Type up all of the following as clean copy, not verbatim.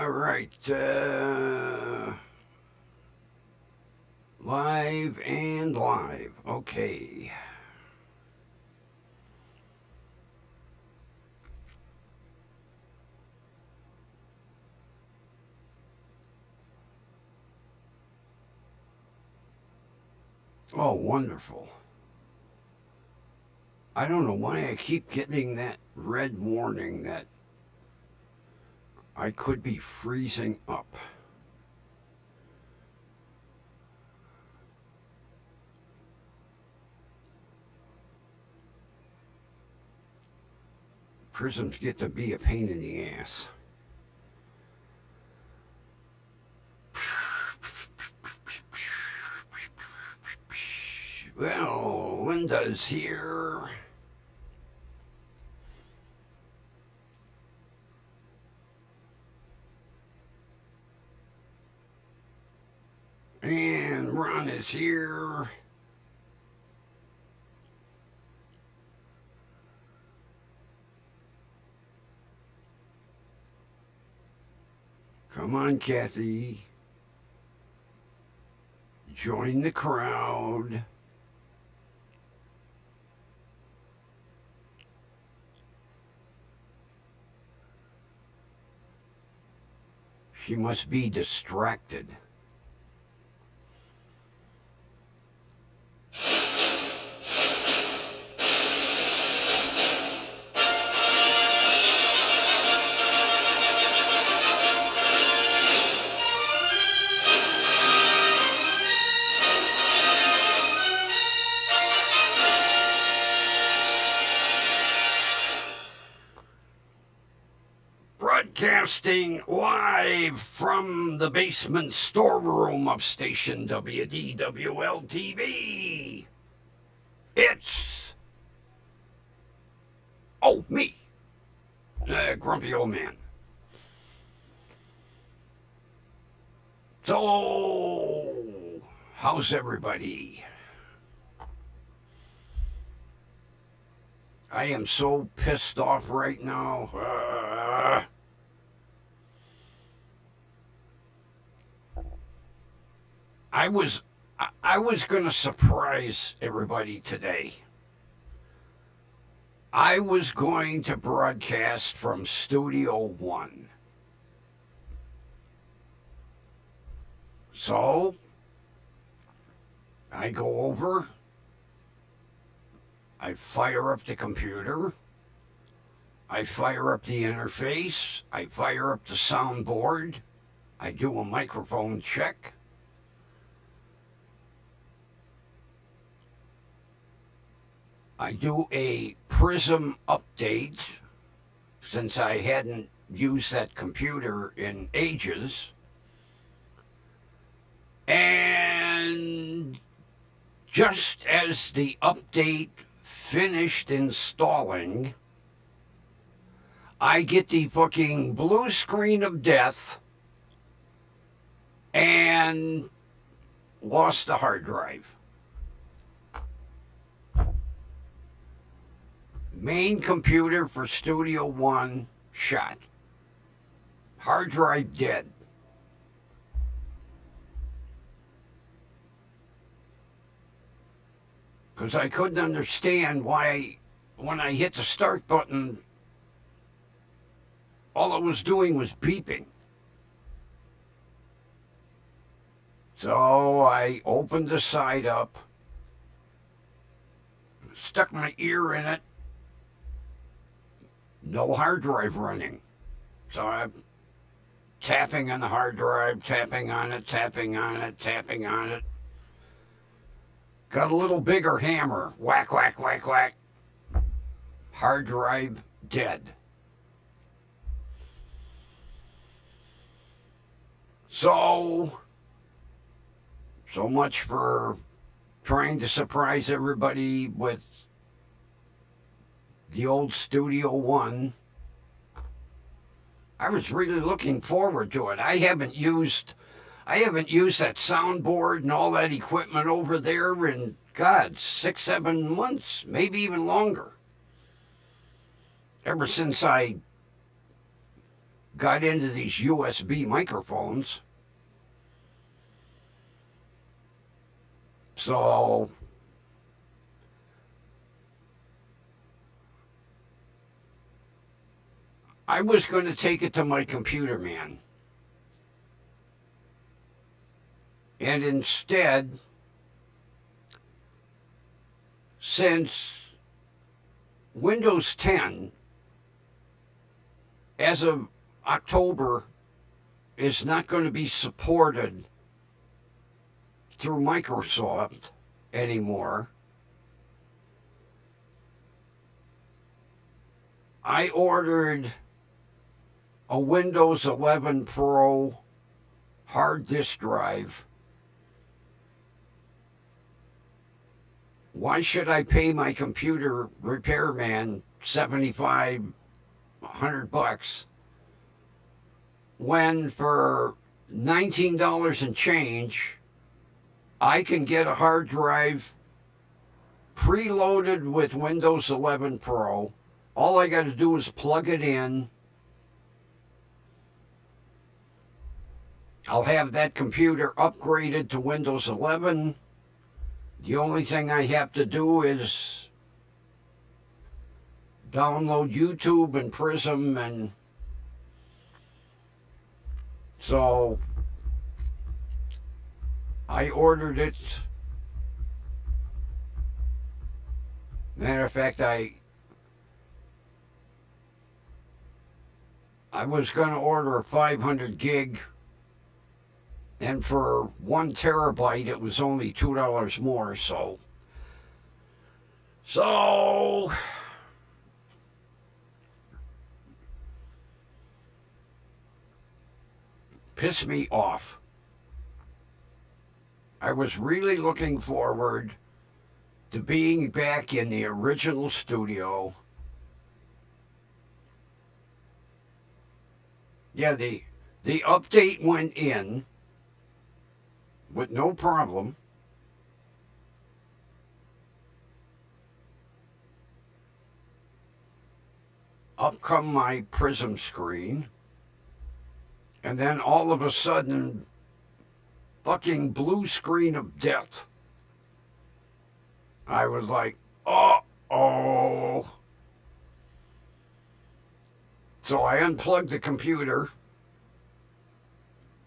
All right. Live and live. Okay. Oh, wonderful. I don't know why I keep getting that red warning that I could be freezing up. Prisms get to be a pain in the ass. Well, Linda's here. And Ron is here. Come on, Kathy. Join the crowd. She must be distracted. Broadcasting live from the basement storeroom of station WDWL TV. It's, me, the grumpy old man. So, how's everybody? I am so pissed off right now. I was going to surprise everybody today. I was going to broadcast from Studio One. So I go over, I fire up the computer, I fire up the interface, I fire up the soundboard, I do a microphone check. I do a Prism update since I hadn't used that computer in ages. And just as the update finished installing, I get the fucking blue screen of death and lost the hard drive. Main computer for Studio One shot. Hard drive dead. Because I couldn't understand why, when I hit the start button, all it was doing was beeping. So I opened the side up, stuck my ear in it, no hard drive running. So I'm tapping on the hard drive, tapping on it, tapping on it, tapping on it. Got a little bigger hammer. Whack, whack, whack, whack. Hard drive dead. So much for trying to surprise everybody with the old Studio One. I was really looking forward to it. I haven't used that soundboard and all that equipment over there in, God, 6-7 months, maybe even longer. Ever since I got into these USB microphones. So I was going to take it to my computer man. And instead, since Windows 10, as of October, is not going to be supported through Microsoft anymore, I ordered a Windows 11 Pro hard disk drive. Why should I pay my computer repairman $75, $100 when for $19 and change I can get a hard drive preloaded with Windows 11 Pro? All I got to do is plug it in. I'll have that computer upgraded to Windows 11. The only thing I have to do is download YouTube and Prism, and so I ordered it. Matter of fact, I was going to order a 500 gig, and for 1 terabyte it was only $2 more. So pissed me off. I was really looking forward to being back in the original studio. Yeah, the update went in with no problem. Up come my Prism screen, and then all of a sudden, fucking blue screen of death. I was like, uh-oh. So I unplugged the computer,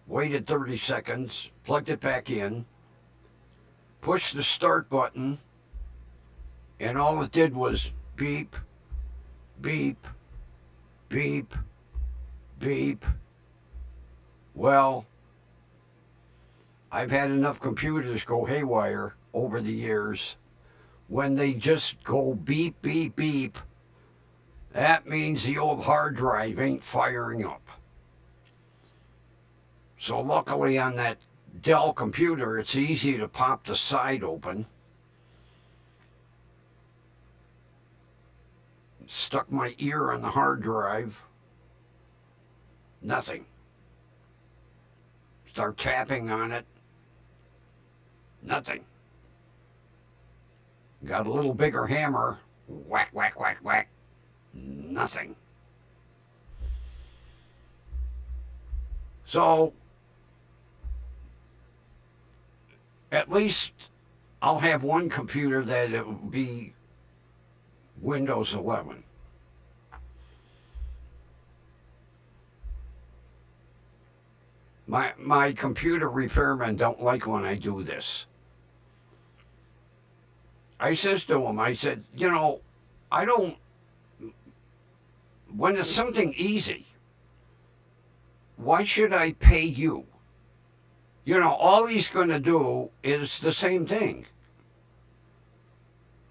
waited 30 seconds, plugged it back in, pushed the start button, and all it did was beep, beep, beep, beep. Well, I've had enough computers go haywire over the years. When they just go beep, beep, beep, that means the old hard drive ain't firing up. So luckily on that Dell computer, it's easy to pop the side open. Stuck my ear on the hard drive. Nothing. Start tapping on it. Nothing. Got a little bigger hammer. Whack, whack, whack, whack. Nothing. So, at least I'll have one computer that it will be Windows 11. My computer repairmen don't like when I do this. I says to him, I said, you know, I don't, when it's something easy, why should I pay you? You know, all he's going to do is the same thing.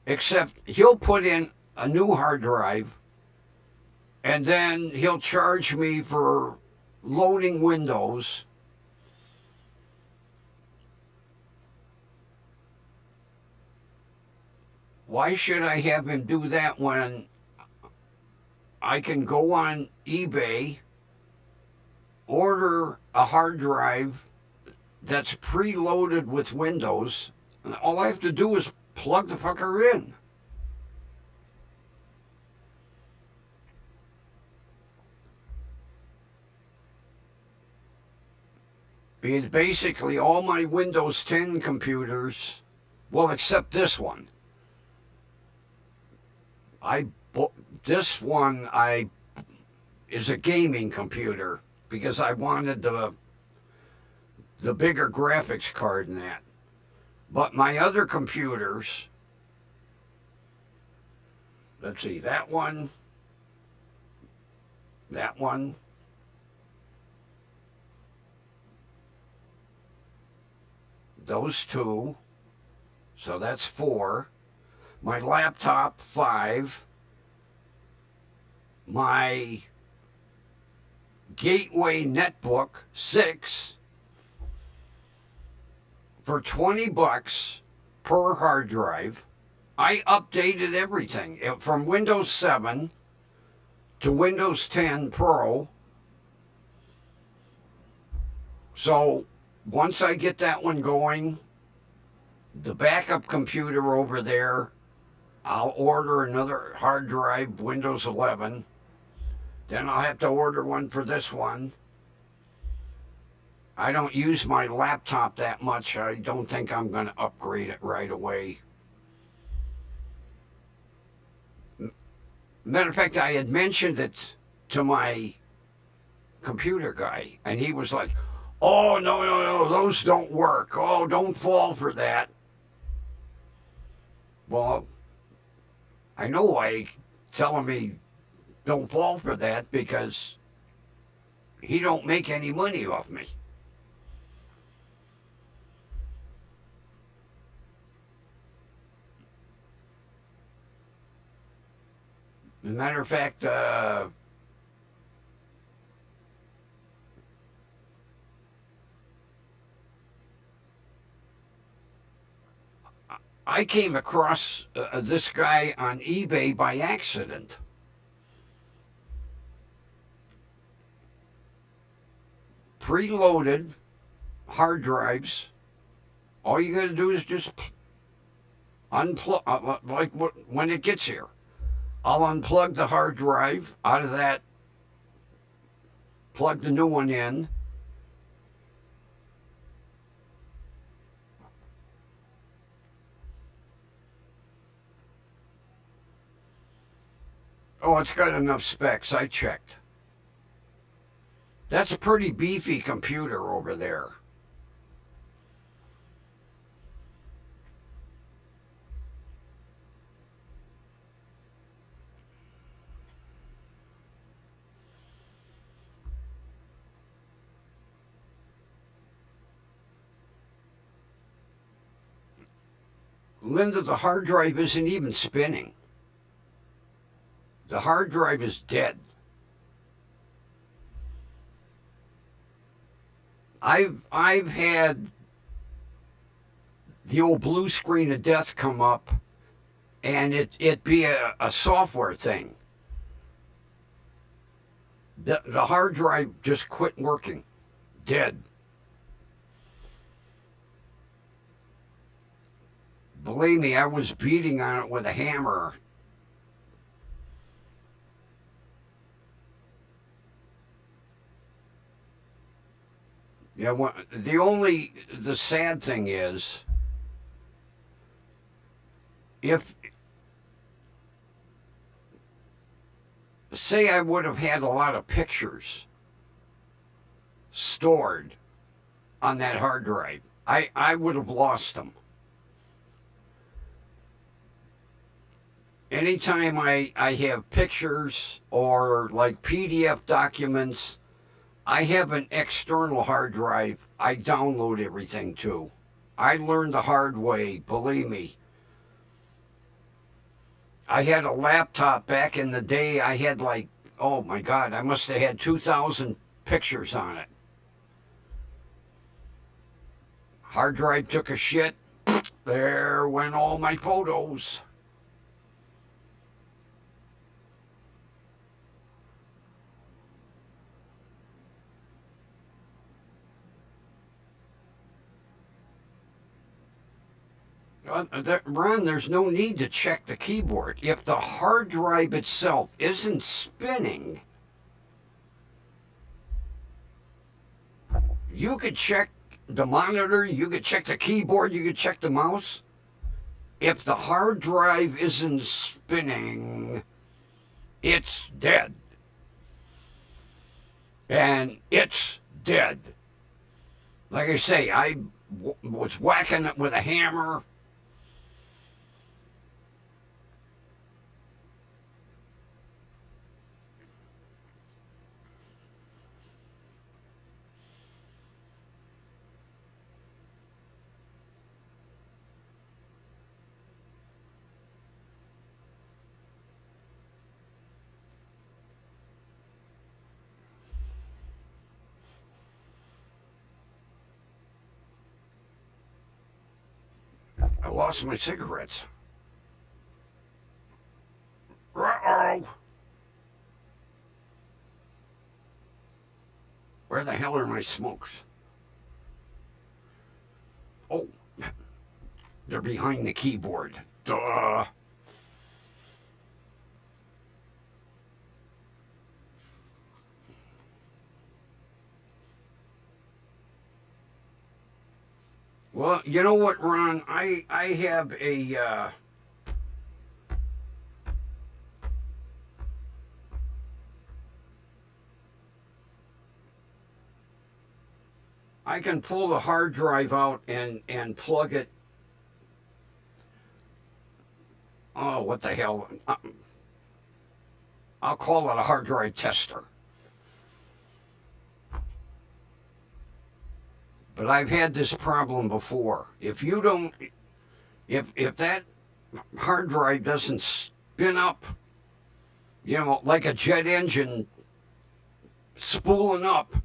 Except he'll put in a new hard drive, and then he'll charge me for loading Windows. Why should I have him do that when I can go on eBay, order a hard drive that's preloaded with Windows, and all I have to do is plug the fucker in? Basically, all my Windows 10 computers, well, except this one. This one is a gaming computer because I wanted the bigger graphics card in that. But my other computers, let's see, that one, those two, so that's 4. My laptop, 5. My Gateway netbook, 6. For $20 per hard drive. I updated everything from Windows 7 to Windows 10 Pro. So once I get that one going, the backup computer over there, I'll order another hard drive, Windows 11. Then I'll have to order one for this one. I don't use my laptop that much. I don't think I'm going to upgrade it right away. Matter of fact, I had mentioned it to my computer guy, and he was like, oh, no, those don't work. Oh, don't fall for that. Well, I know why telling me don't fall for that, because he don't make any money off me. As a matter of fact, I came across this guy on eBay by accident. Preloaded hard drives. All you got to do is just unplug, like when it gets here. I'll unplug the hard drive out of that, plug the new one in. Oh, it's got enough specs. I checked. That's a pretty beefy computer over there. Linda, the hard drive isn't even spinning. The hard drive is dead. I've had the old blue screen of death come up, and it be a software thing. The hard drive just quit working, dead. Believe me, I was beating on it with a hammer. Yeah, the sad thing is, if, say I would have had a lot of pictures stored on that hard drive, I would have lost them. Anytime I have pictures or like PDF documents, I have an external hard drive. I download everything to. I learned the hard way, believe me. I had a laptop back in the day. I had like, oh my God, I must have had 2,000 pictures on it. Hard drive took a shit. There went all my photos. Ron, there's no need to check the keyboard. If the hard drive itself isn't spinning, You could check the monitor, you could check the keyboard, you could check the mouse. If the hard drive isn't spinning, it's dead. And it's dead. Like I say, I was whacking it with a hammer. I lost my cigarettes. Uh-oh. Where the hell are my smokes? Oh, they're behind the keyboard. Duh. Well, you know what, Ron? I have a I can pull the hard drive out and plug it. Oh, what the hell? I'll call it a hard drive tester. But I've had this problem before. If you don't, if that hard drive doesn't spin up, you know, like a jet engine spooling up,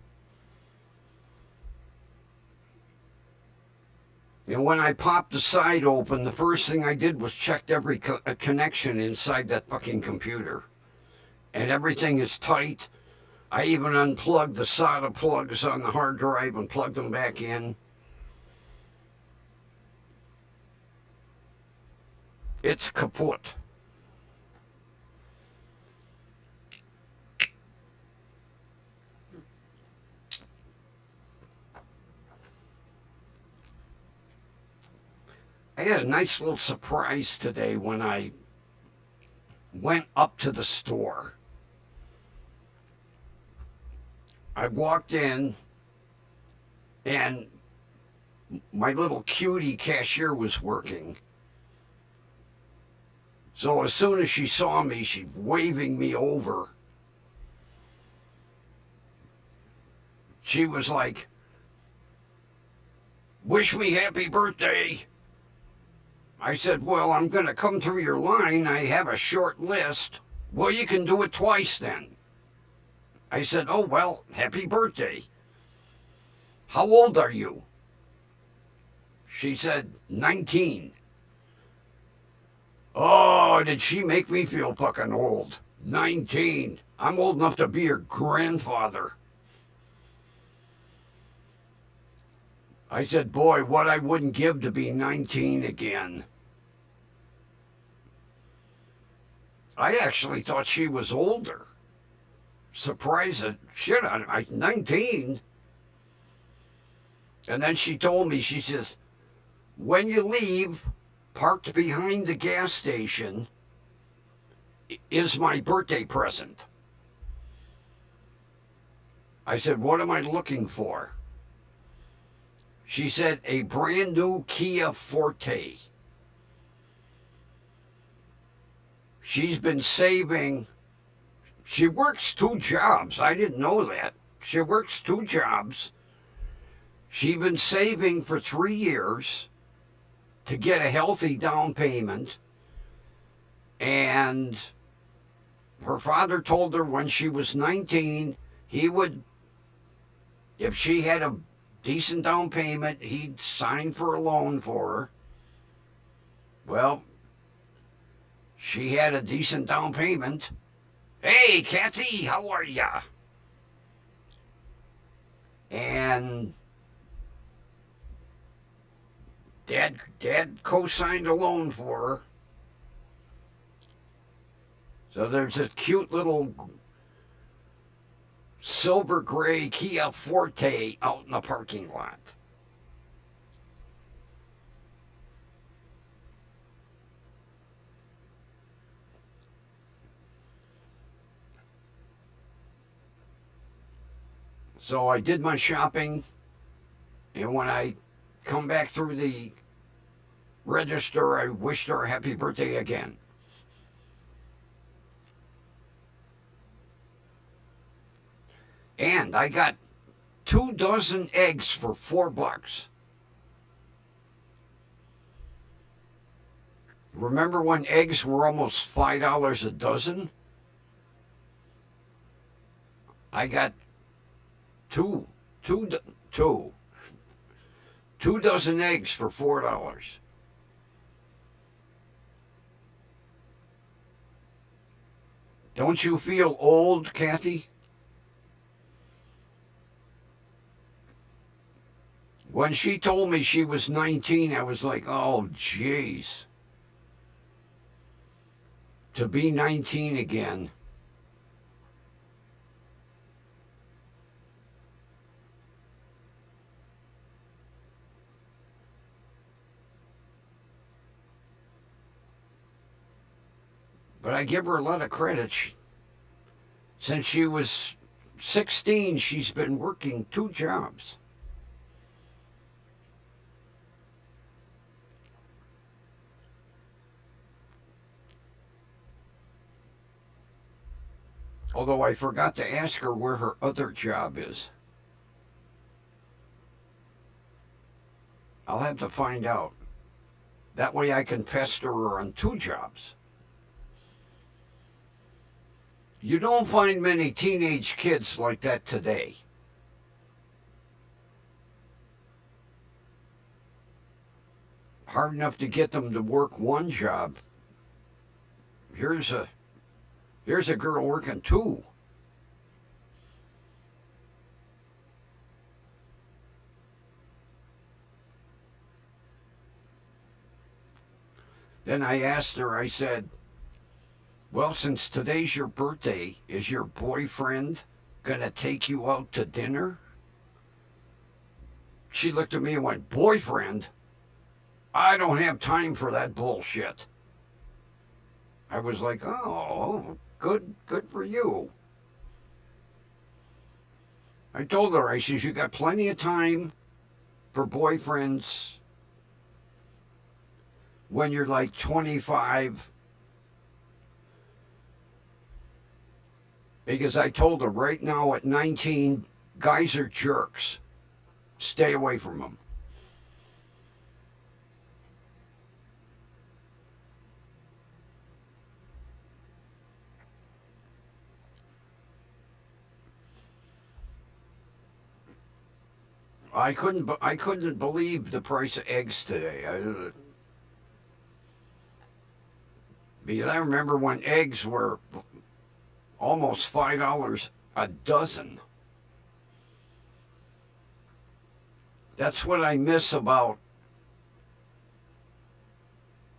and when I popped the side open, the first thing I did was checked every connection inside that fucking computer. And everything is tight. I even unplugged the solder plugs on the hard drive and plugged them back in. It's kaput. I had a nice little surprise today when I went up to the store. I walked in and my little cutie cashier was working. So as soon as she saw me, she's waving me over. She was like, "Wish me happy birthday." I said, "Well, I'm going to come through your line. I have a short list." "Well, you can do it twice then." I said, "Oh, well, happy birthday. How old are you?" She said, 19. Oh, did she make me feel fucking old. 19. I'm old enough to be her grandfather. I said, boy, what I wouldn't give to be 19 again. I actually thought she was older. Surprised that shit on 19. And then she told me, she says, when you leave, parked behind the gas station is my birthday present. I said, what am I looking for? She said, a brand new Kia Forte. She's been saving. She works 2 jobs. I didn't know that. She works 2 jobs. She's been saving for 3 years to get a healthy down payment. And her father told her when she was 19, he would, if she had a decent down payment, he'd sign for a loan for her. Well, she had a decent down payment. Hey, Kathy, how are ya? And Dad co-signed a loan for her. So there's a cute little silver gray Kia Forte out in the parking lot. So I did my shopping, and when I come back through the register, I wished her a happy birthday again. And I got 2 dozen eggs for $4. Remember when eggs were almost $5 a dozen? I got two dozen eggs for $4. Don't you feel old, Kathy? When she told me she was 19, I was like, oh, jeez. To be 19 again. But I give her a lot of credit. Since she was 16, she's been working 2 jobs. Although I forgot to ask her where her other job is. I'll have to find out. That way I can pester her on 2 jobs. You don't find many teenage kids like that today. Hard enough to get them to work 1 job. Here's a girl working 2. Then I asked her, I said, well, since today's your birthday, is your boyfriend going to take you out to dinner? She looked at me and went, boyfriend? I don't have time for that bullshit. I was like, oh, good for you. I told her, I says, you got plenty of time for boyfriends when you're like 25. Because I told her right now at 19, guys are jerks. Stay away from them. I couldn't believe the price of eggs today. Because I remember when eggs were almost $5 a dozen. That's what I miss about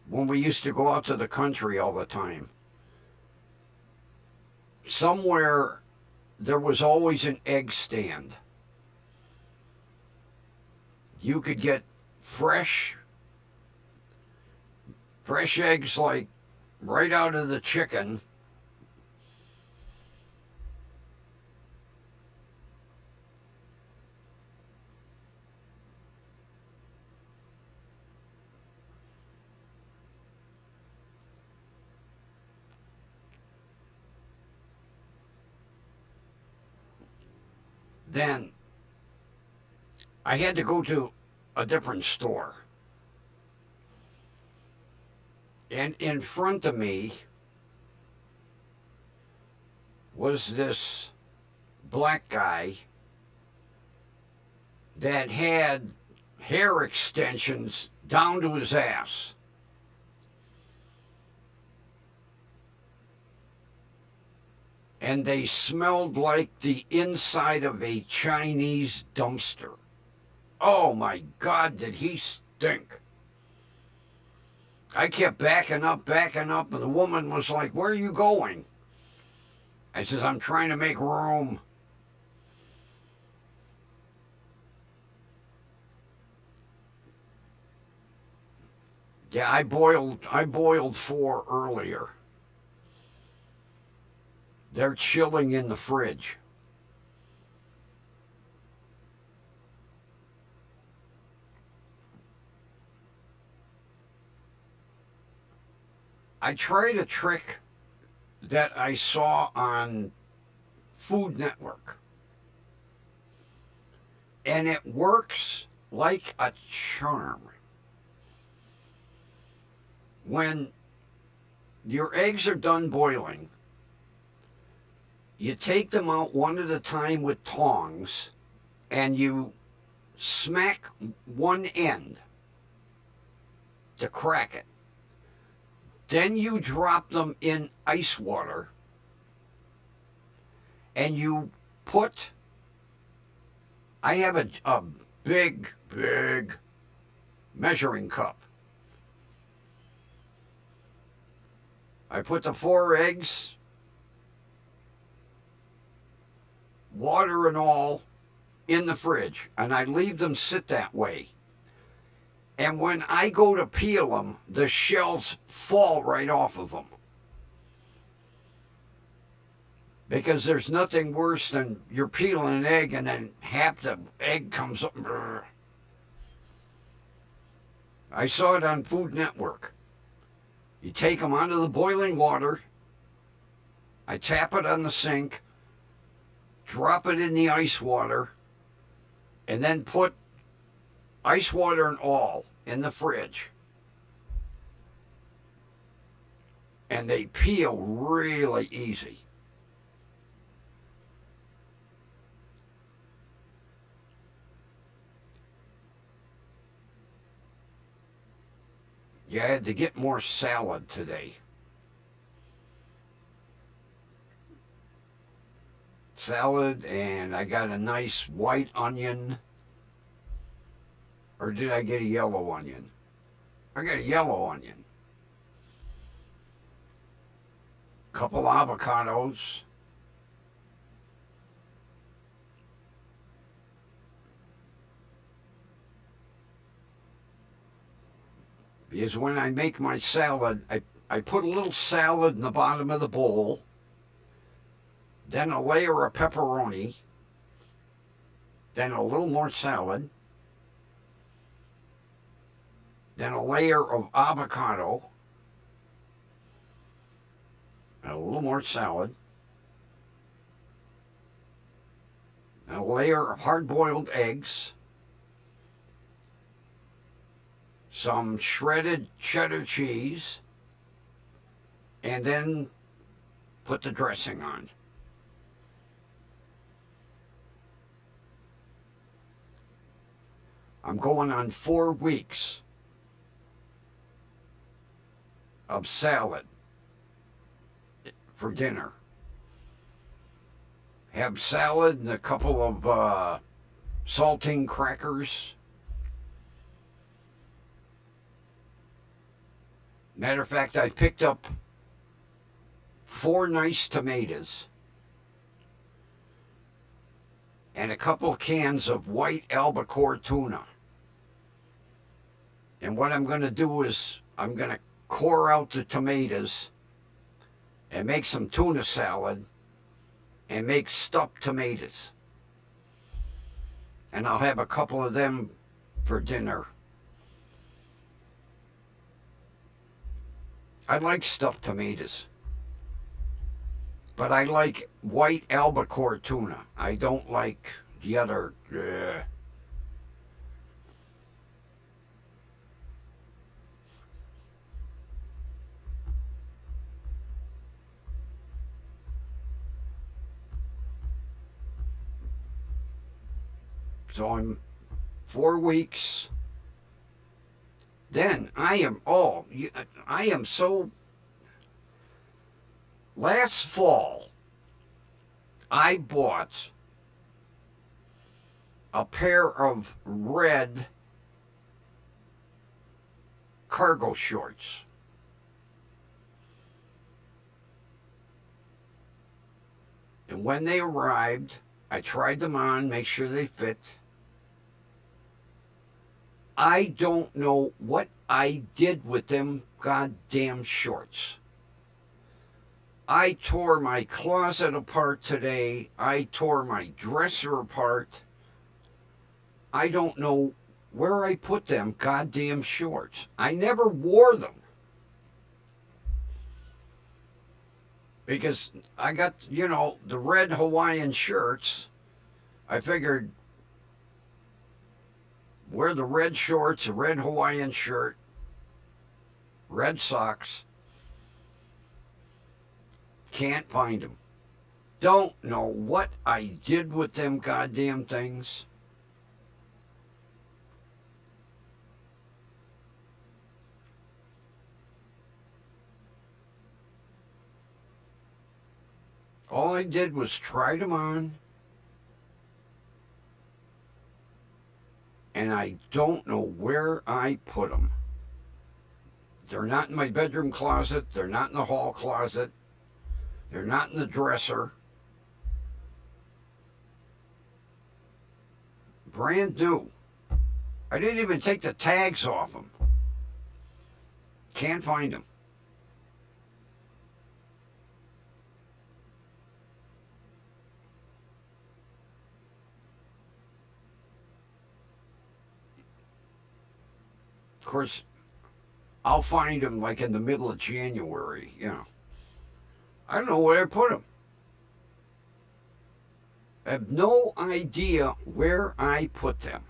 when we used to go out to the country all the time. Somewhere there was always an egg stand. You could get fresh eggs like right out of the chicken. Then I had to go to a different store. And in front of me was this black guy that had hair extensions down to his ass. And they smelled like the inside of a Chinese dumpster. Oh my God, did he stink. I kept backing up, and the woman was like, where are you going? I says, I'm trying to make room. Yeah, I boiled 4 earlier. They're chilling in the fridge. I tried a trick that I saw on Food Network, and it works like a charm. When your eggs are done boiling, you take them out one at a time with tongs and you smack one end to crack it. Then you drop them in ice water and you put, I have a big, big measuring cup. I put the 4 eggs, water and all, in the fridge, and I leave them sit that way. And when I go to peel them, the shells fall right off of them. Because there's nothing worse than you're peeling an egg and then half the egg comes up. I saw it on Food Network. You take them out of the boiling water. I tap it on the sink, drop it in the ice water, and then put ice water and all in the fridge. And they peel really easy. You had to get more salad today. Salad, and I got a nice white onion. Or did I get a yellow onion? I got a yellow onion. Couple avocados. Because when I make my salad, I put a little salad in the bottom of the bowl, then a layer of pepperoni, then a little more salad, then a layer of avocado, and a little more salad, and a layer of hard-boiled eggs, some shredded cheddar cheese, and then put the dressing on. I'm going on 4 weeks of salad for dinner. Have salad and a couple of saltine crackers. Matter of fact, I picked up 4 nice tomatoes and a couple cans of white albacore tuna. And what I'm going to do is I'm going to core out the tomatoes and make some tuna salad and make stuffed tomatoes. And I'll have a couple of them for dinner. I like stuffed tomatoes. But I like white albacore tuna. I don't like the other. So I'm 4 weeks. Then I am so. Last fall, I bought a pair of red cargo shorts. And when they arrived, I tried them on, make sure they fit. I don't know what I did with them goddamn shorts. I tore my closet apart today. I tore my dresser apart. I don't know where I put them goddamn shorts. I never wore them. Because I got, the red Hawaiian shirts. I figured wear the red shorts, a red Hawaiian shirt, red socks. Can't find them. Don't know what I did with them goddamn things. All I did was try them on. And I don't know where I put them. They're not in my bedroom closet. They're not in the hall closet. They're not in the dresser. Brand new. I didn't even take the tags off them. Can't find them. Of course, I'll find them like in the middle of January, I don't know where I put them. I have no idea where I put them.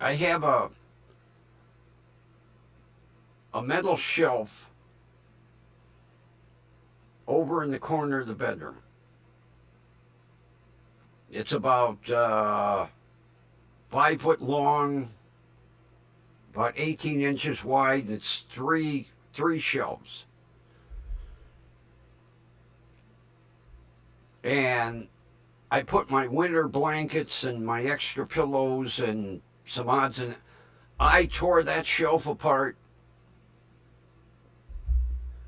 I have a metal shelf over in the corner of the bedroom. It's about 5 foot long, about 18 inches wide, and it's three shelves. And I put my winter blankets and my extra pillows and some odds in it. I tore that shelf apart.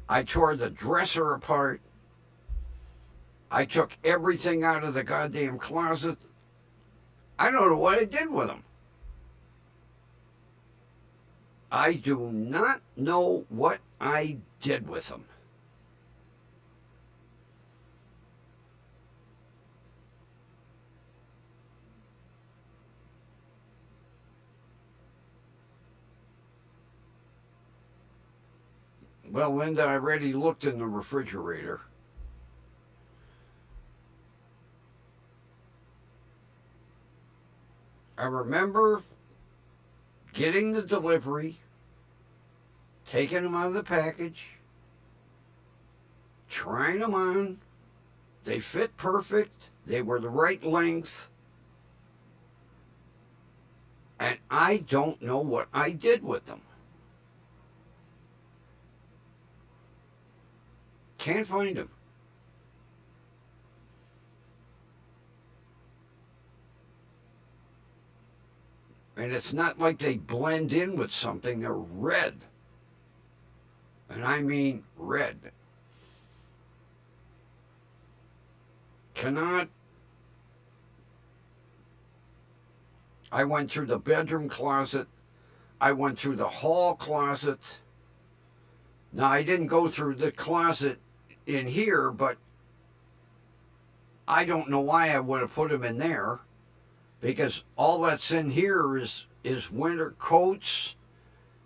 I tore the dresser apart. I took everything out of the goddamn closet. I don't know what I did with them. I do not know what I did with them. Well, Linda, I already looked in the refrigerator. I remember getting the delivery, taking them out of the package, trying them on. They fit perfect. They were the right length. And I don't know what I did with them. Can't find them. And it's not like they blend in with something. They're red. And I mean red. Cannot. I went through the bedroom closet. I went through the hall closet. Now, I didn't go through the closet in here, but I don't know why I would have put them in there, because all that's in here is winter coats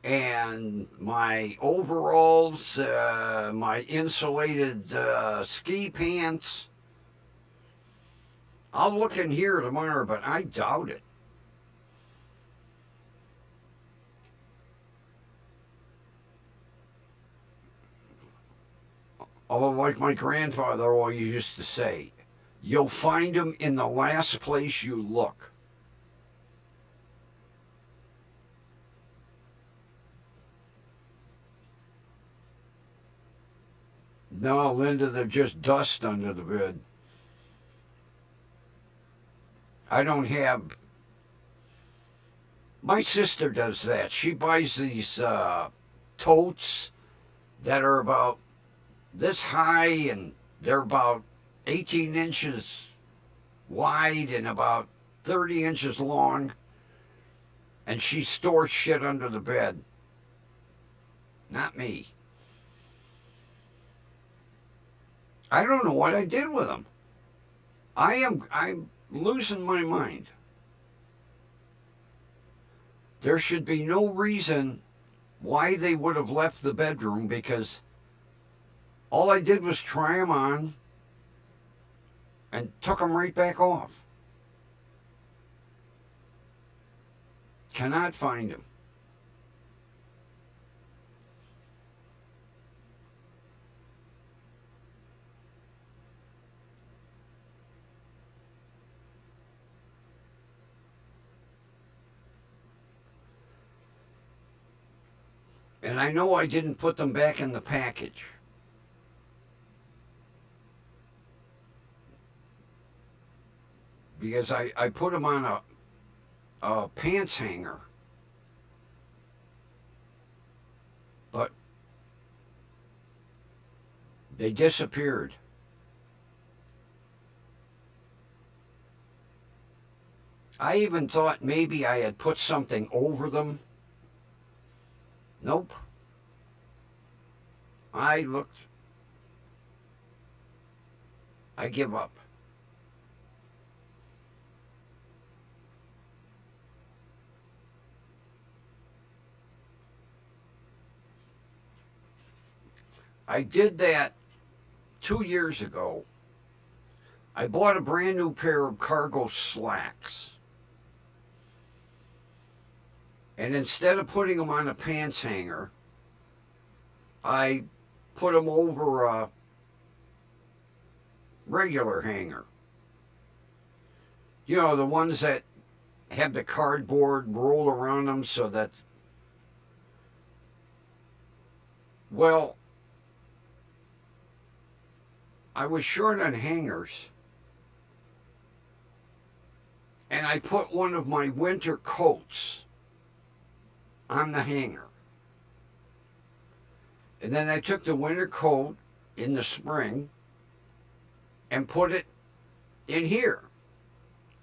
and my overalls, my insulated ski pants. I'll look in here tomorrow, but I doubt it. Although, like my grandfather always used to say, you'll find them in the last place you look. No, Linda, they're just dust under the bed. I don't have My sister does that. She buys these totes that are about this high, and they're about 18 inches wide and about 30 inches long, and she stores shit under the bed. Not me. I don't know what I did with them. I'm losing my mind. There should be no reason why they would have left the bedroom, because all I did was try them on and took them right back off. Cannot find them. And I know I didn't put them back in the package. Because I put them on a pants hanger. But they disappeared. I even thought maybe I had put something over them. Nope. I looked. I give up. I did that 2 years ago. I bought a brand new pair of cargo slacks. And instead of putting them on a pants hanger, I put them over a regular hanger. You know, the ones that have the cardboard roll around them so that, well, I was short on hangers, and I put one of my winter coats on the hanger. And then I took the winter coat in the spring and put it in here,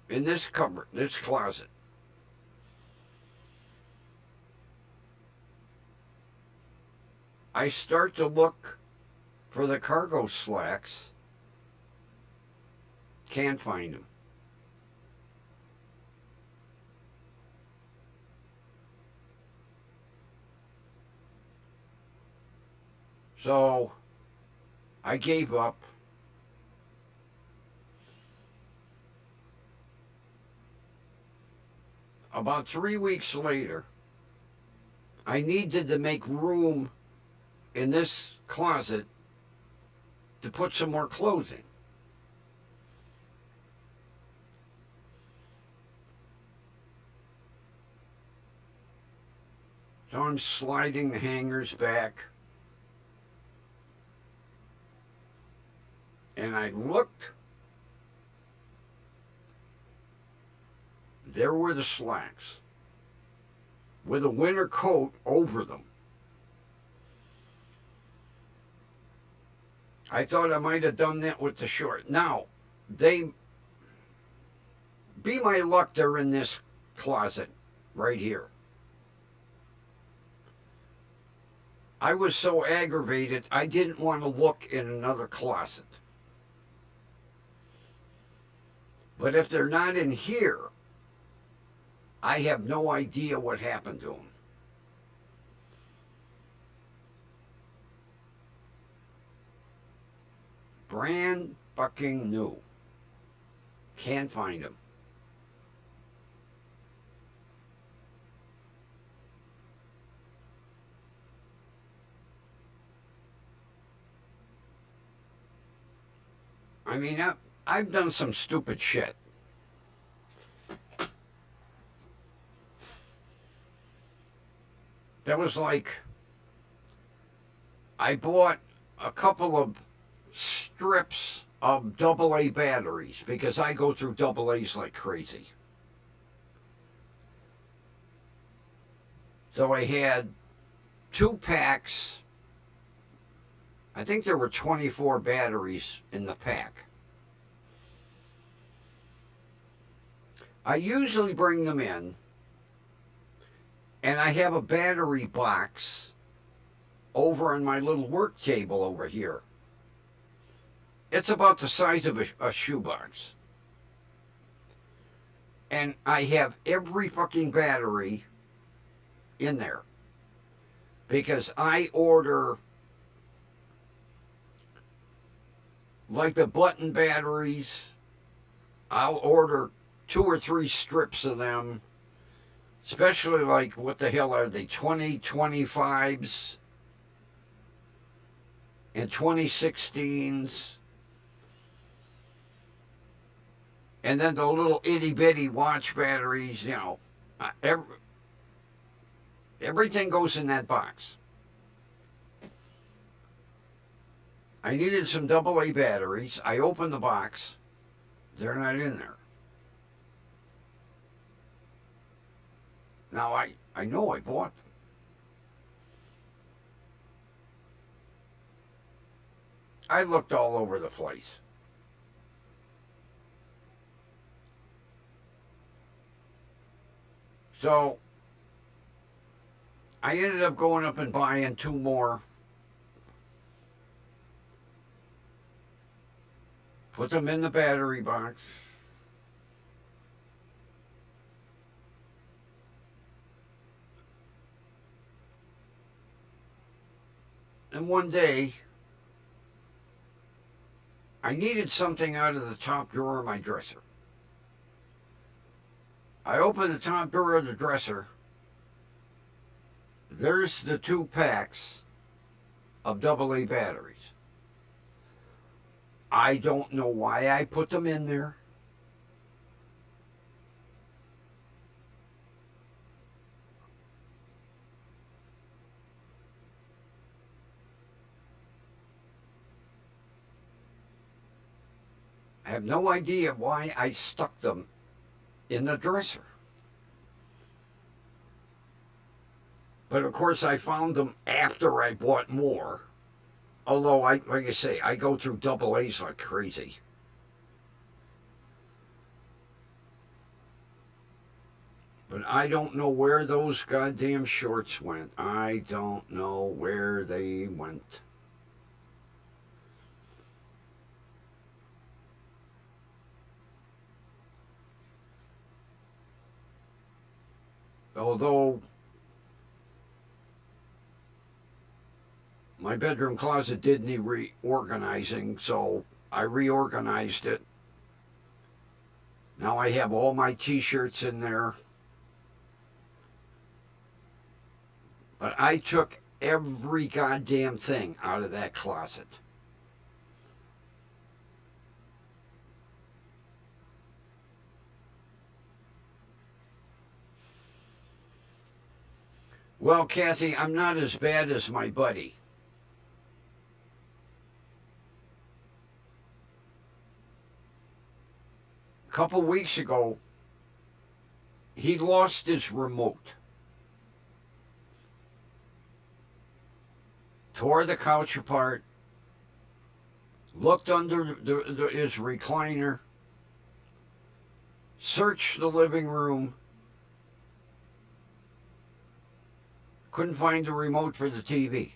in this cupboard, this closet. I start to look for the cargo slacks. Can't find them. So I gave up. About 3 weeks later, I needed to make room in this closet to put some more clothes in. So I'm sliding the hangers back. And I looked. There were the slacks with a winter coat over them. I thought I might have done that with the short. Now, be my luck, they're in this closet right here. I was so aggravated, I didn't want to look in another closet. But if they're not in here, I have no idea what happened to them. Brand fucking new. Can't find them. I mean, I've done some stupid shit. That was like, I bought a couple of strips of AA batteries because I go through AA's like crazy. So I had 2 packs. I think there were 24 batteries in the pack. I usually bring them in, and I have a battery box over on my little work table over here. It's about the size of a shoebox. And I have every fucking battery in there. Because I order, like the button batteries, I'll order 2 or 3 strips of them. Especially like, what the hell are they, 2025s and 2016s. And then the little itty bitty watch batteries, you know, everything goes in that box. I needed some AA batteries. I opened the box. They're not in there. Now, I know I bought them. I looked all over the place. So I ended up going up and buying 2 more. Put them in the battery box. And one day, I needed something out of the top drawer of my dresser. I opened the top drawer of the dresser. There's the 2 packs of AA batteries. I don't know why I put them in there. I have no idea why I stuck them in the dresser. But of course I found them after I bought more. Although, like I say, I go through AA's like crazy. But I don't know where those goddamn shorts went. I don't know where they went. Although my bedroom closet did need reorganizing, so I reorganized it. Now I have all my t-shirts in there. But I took every goddamn thing out of that closet. Well, Kathy, I'm not as bad as my buddy. A couple weeks ago, he lost his remote. Tore the couch apart, looked under his recliner, searched the living room, couldn't find the remote for the TV.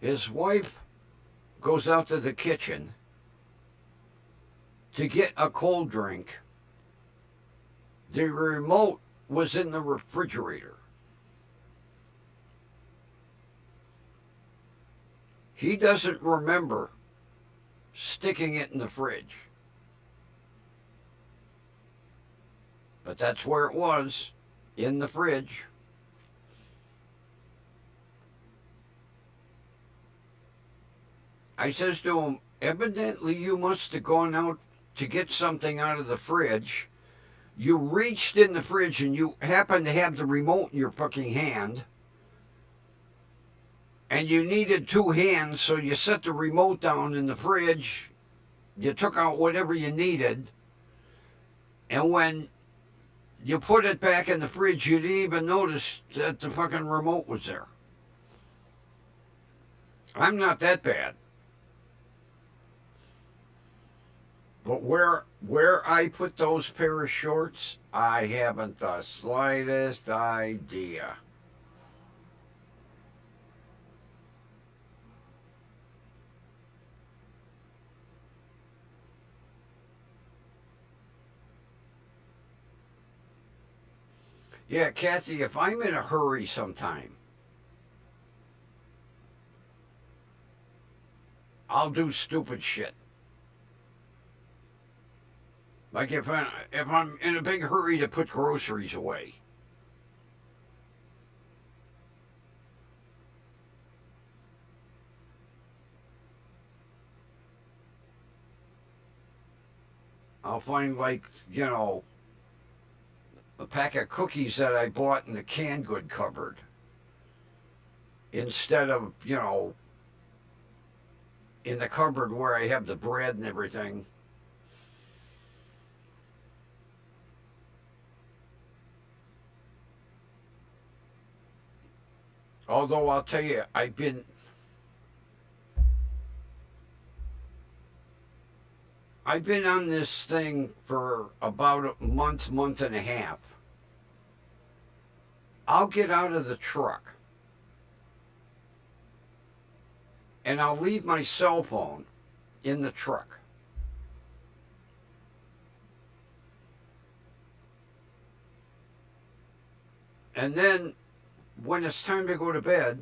His wife goes out to the kitchen to get a cold drink. The remote was in the refrigerator. He doesn't remember sticking it in the fridge. But that's where it was, in the fridge. I says to him, evidently you must have gone out to get something out of the fridge. You reached in the fridge and you happened to have the remote in your fucking hand. and you needed two hands, so you set the remote down in the fridge, you took out whatever you needed, and when you put it back in the fridge, you didn't even notice that the fucking remote was there. I'm not that bad. But where I put those pair of shorts, I haven't the slightest idea. Yeah, Kathy, if I'm in a hurry sometime, I'll do stupid shit. Like if I'm in a big hurry to put groceries away. I'll find, like, a pack of cookies that I bought in the canned good cupboard instead of, in the cupboard where I have the bread and everything. Although I'll tell you, I've been on this thing for about a month and a half. I'll get out of the truck and I'll leave my cell phone in the truck. And then when it's time to go to bed,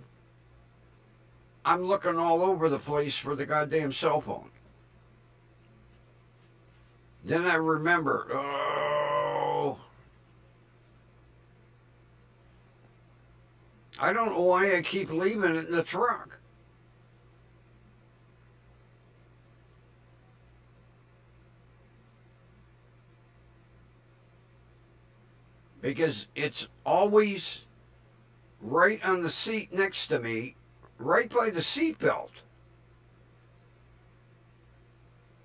I'm looking all over the place for the goddamn cell phone. Then I remember, I don't know why I keep leaving it in the truck. Because it's always right on the seat next to me, right by the seat belt.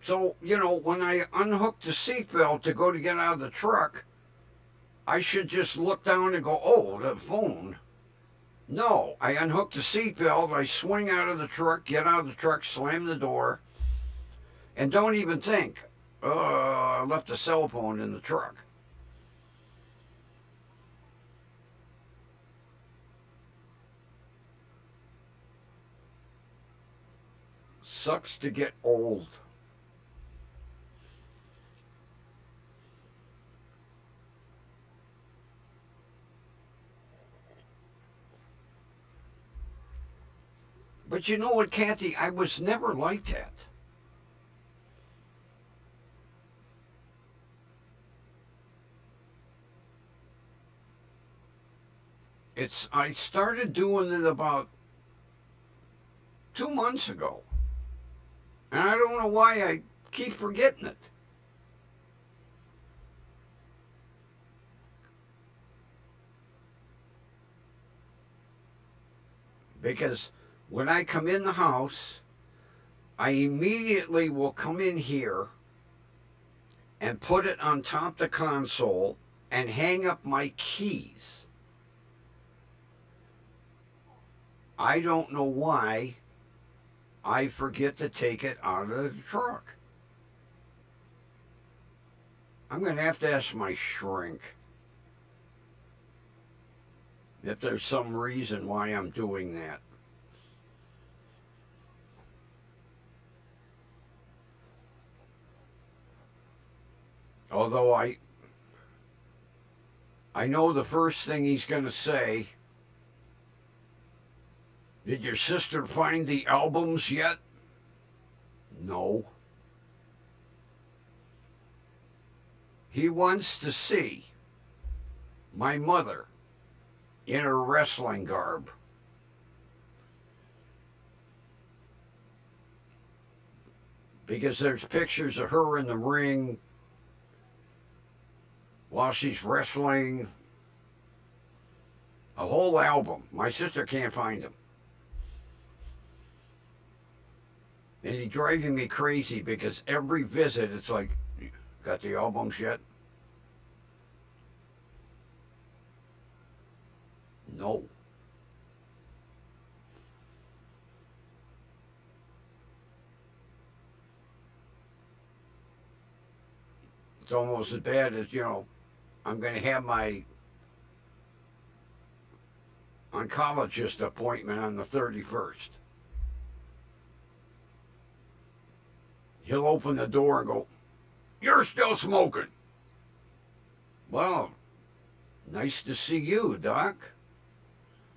So, when I unhook the seatbelt to go to get out of the truck, I should just look down and go, oh, the phone. No, I unhook the seatbelt, I swing out of the truck, get out of the truck, slam the door, and don't even think, I left the cell phone in the truck. Sucks to get old. But you know what, Kathy? I was never like that. I started doing it about 2 months ago. And I don't know why I keep forgetting it. Because when I come in the house, I immediately will come in here and put it on top of the console and hang up my keys. I don't know why I forget to take it out of the truck. I'm going to have to ask my shrink if there's some reason why I'm doing that. Although I know the first thing he's going to say, did your sister find the albums yet? No. He wants to see my mother in her wrestling garb. Because there's pictures of her in the ring while she's wrestling. A whole album. My sister can't find them. And he's driving me crazy because every visit it's like, got the albums yet? No. It's almost as bad as, I'm going to have my oncologist appointment on the 31st. He'll open the door and go, "You're still smoking." Well, nice to see you, Doc.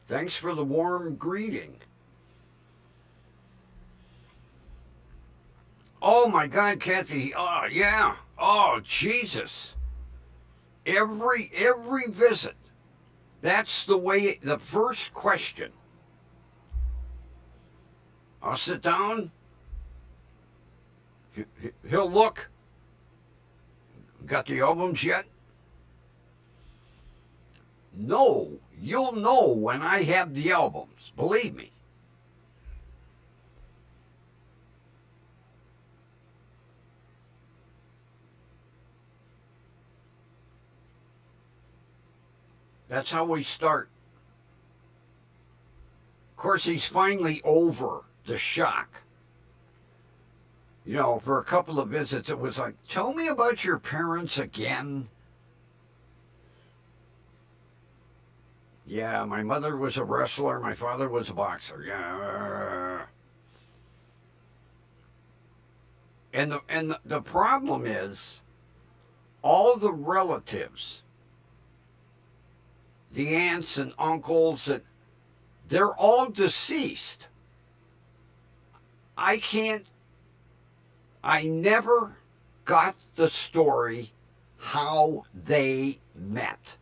Thanks for the warm greeting. Oh my God, Kathy. Oh yeah. Oh Jesus. Every visit. That's the way. The first question. I'll sit down. He'll look. Got the albums yet? No, you'll know when I have the albums. Believe me. That's how we start. Of course, he's finally over the shock. For a couple of visits, it was like, "Tell me about your parents again." Yeah, my mother was a wrestler, my father was a boxer. Yeah. And the problem is all the relatives, the aunts and uncles, they're all deceased. I never got the story how they met.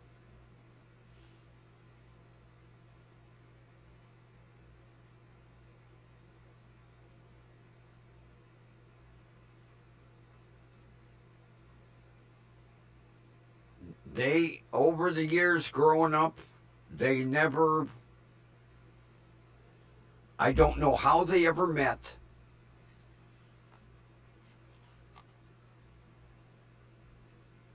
They, over the years growing up, they never, I don't know how they ever met.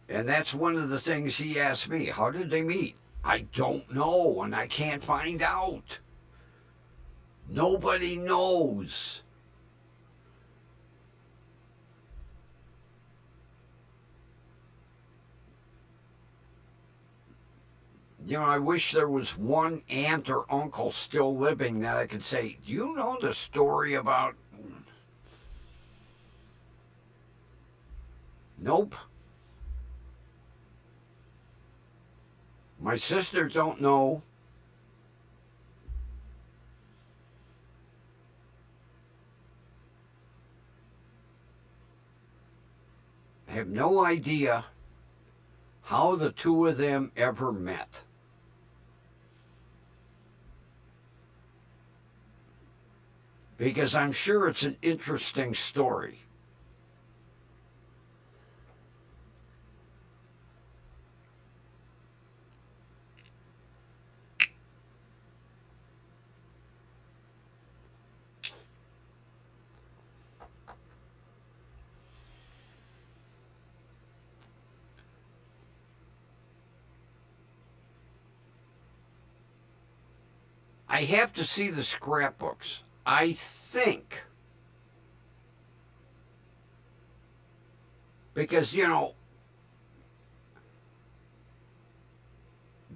And that's one of the things he asked me. How did they meet? I don't know, and I can't find out. Nobody knows. I wish there was one aunt or uncle still living that I could say, "Do you know the story about?" Nope. My sister don't know. I have no idea how the two of them ever met. Because I'm sure it's an interesting story. I have to see the scrapbooks. I think because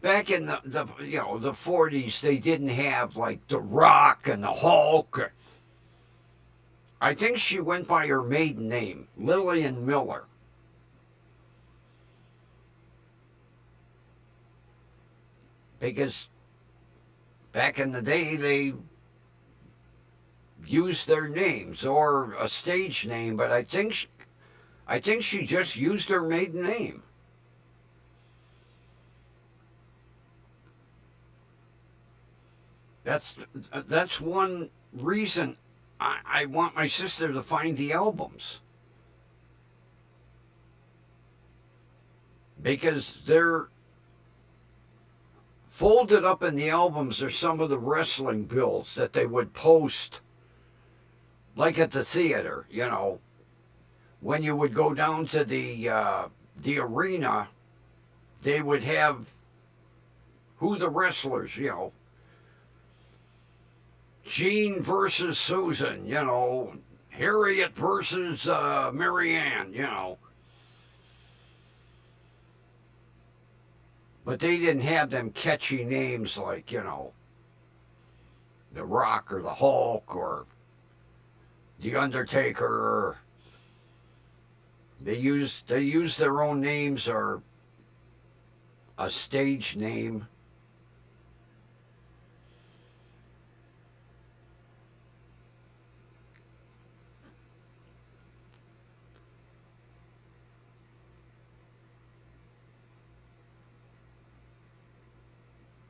back in the 40s they didn't have like the Rock and the Hulk. I think she went by her maiden name, Lillian Miller. Because back in the day they used their names or a stage name, but I think she just used her maiden name. That's one reason I want my sister to find the albums, because they're folded up in the albums are some of the wrestling bills that they would post like at the theater, when you would go down to the arena, they would have who the wrestlers, Jean versus Susan, Harriet versus Marianne, But they didn't have them catchy names like, The Rock or the Hulk or The Undertaker. They use their own names or a stage name.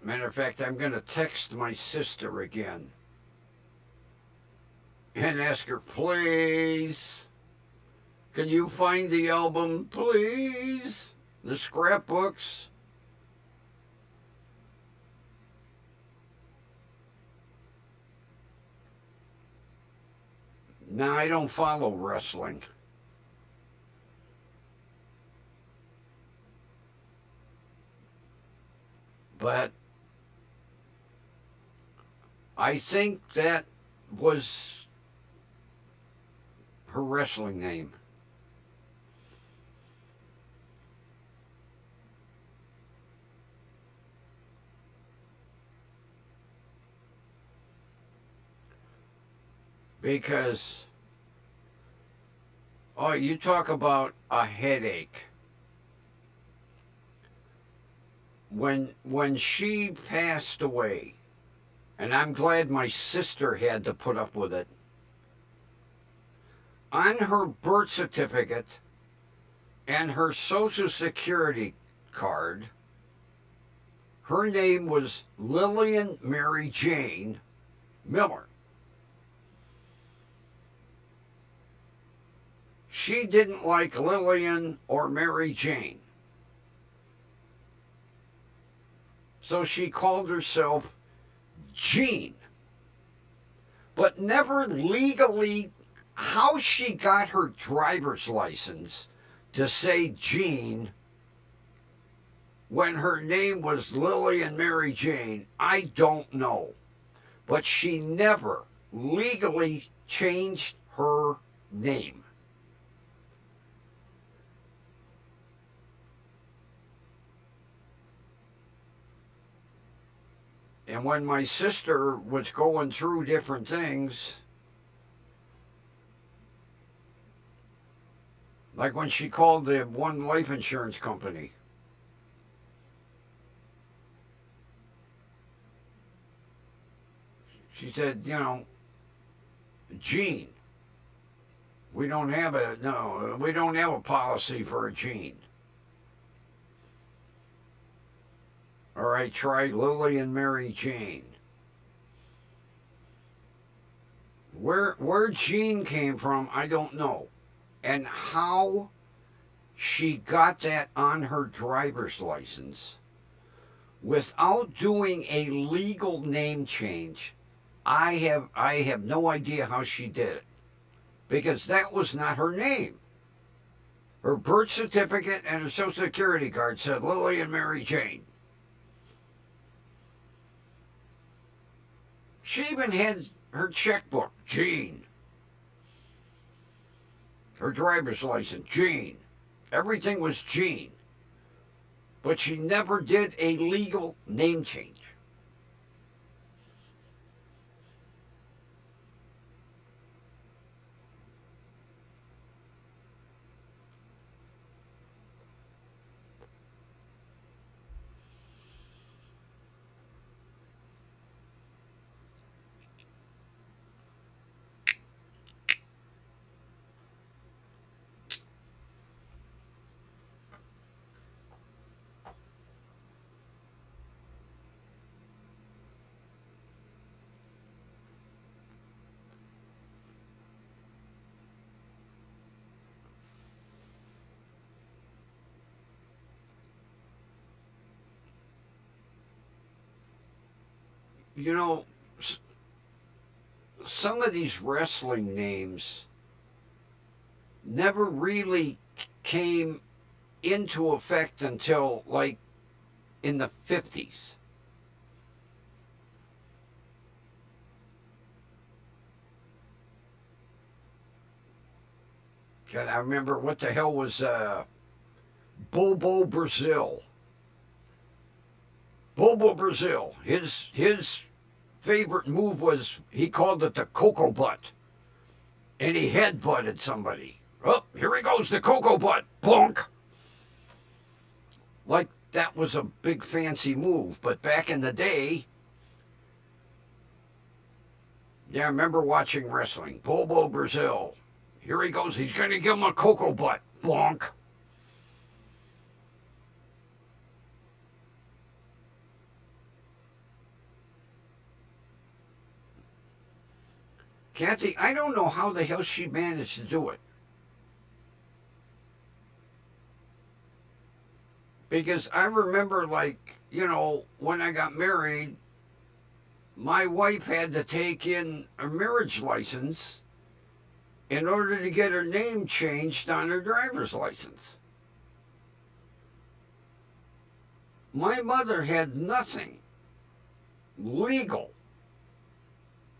Matter of fact, I'm going to text my sister again and ask her, please, can you find the album, please? The scrapbooks. Now, I don't follow wrestling. But I think that was her wrestling name. Because, oh, you talk about a headache. When she passed away, and I'm glad my sister had to put up with it, on her birth certificate and her Social Security card, her name was Lillian Mary Jane Miller. She didn't like Lillian or Mary Jane. So she called herself Jean. But never legally, how she got her driver's license to say Jean when her name was Lillian Mary Jane, I don't know. But she never legally changed her name. And when my sister was going through different things, like when she called the one life insurance company, she said, Jean, we don't have a policy for a Jean. All right, try Lily and Mary Jane. Where Jean came from, I don't know. And how she got that on her driver's license without doing a legal name change, I have no idea how she did it. Because that was not her name. Her birth certificate and her Social Security card said Lily and Mary Jane. She even had her checkbook, Jean. Her driver's license, Jean. Everything was Jean. But she never did a legal name change. You know, some of these wrestling names never really came into effect until like in the 50s. God, I remember what the hell was Bobo Brazil. Bobo Brazil. His favorite move was he called it the cocoa butt, and he headbutted somebody. Oh, here he goes, the cocoa butt. Bonk. Like that was a big fancy move, but back in the day, yeah, I remember watching wrestling. Bobo Brazil. Here he goes. He's going to give him a cocoa butt. Bonk. Kathy, I don't know how the hell she managed to do it. Because I remember, like, when I got married, my wife had to take in a marriage license in order to get her name changed on her driver's license. My mother had nothing legal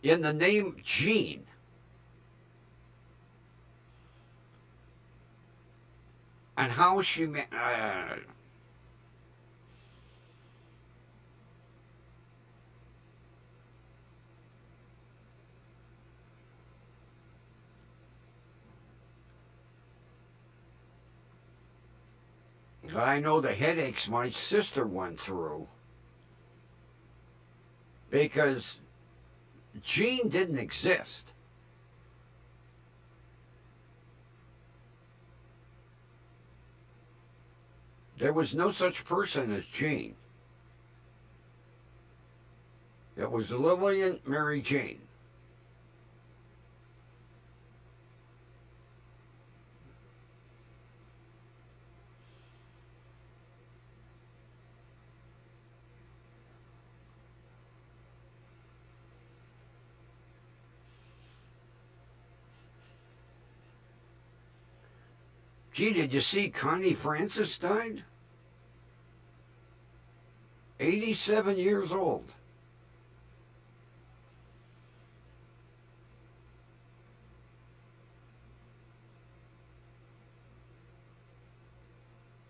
in the name Jean. And how she I know the headaches my sister went through because Jean didn't exist. There was no such person as Jean. It was Lillian Mary Jane. Gee, did you see Connie Francis died? 87 years old.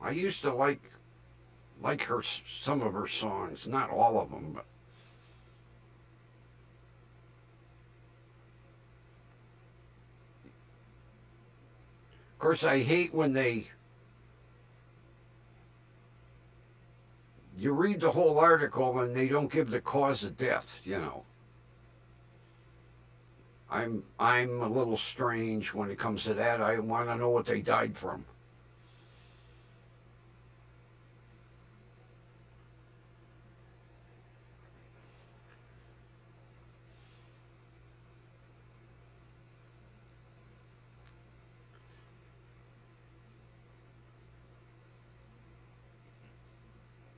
I used to like her, some of her songs, not all of them, but of course I hate when you read the whole article and they don't give the cause of death. I'm a little strange when it comes to that. I want to know what they died from.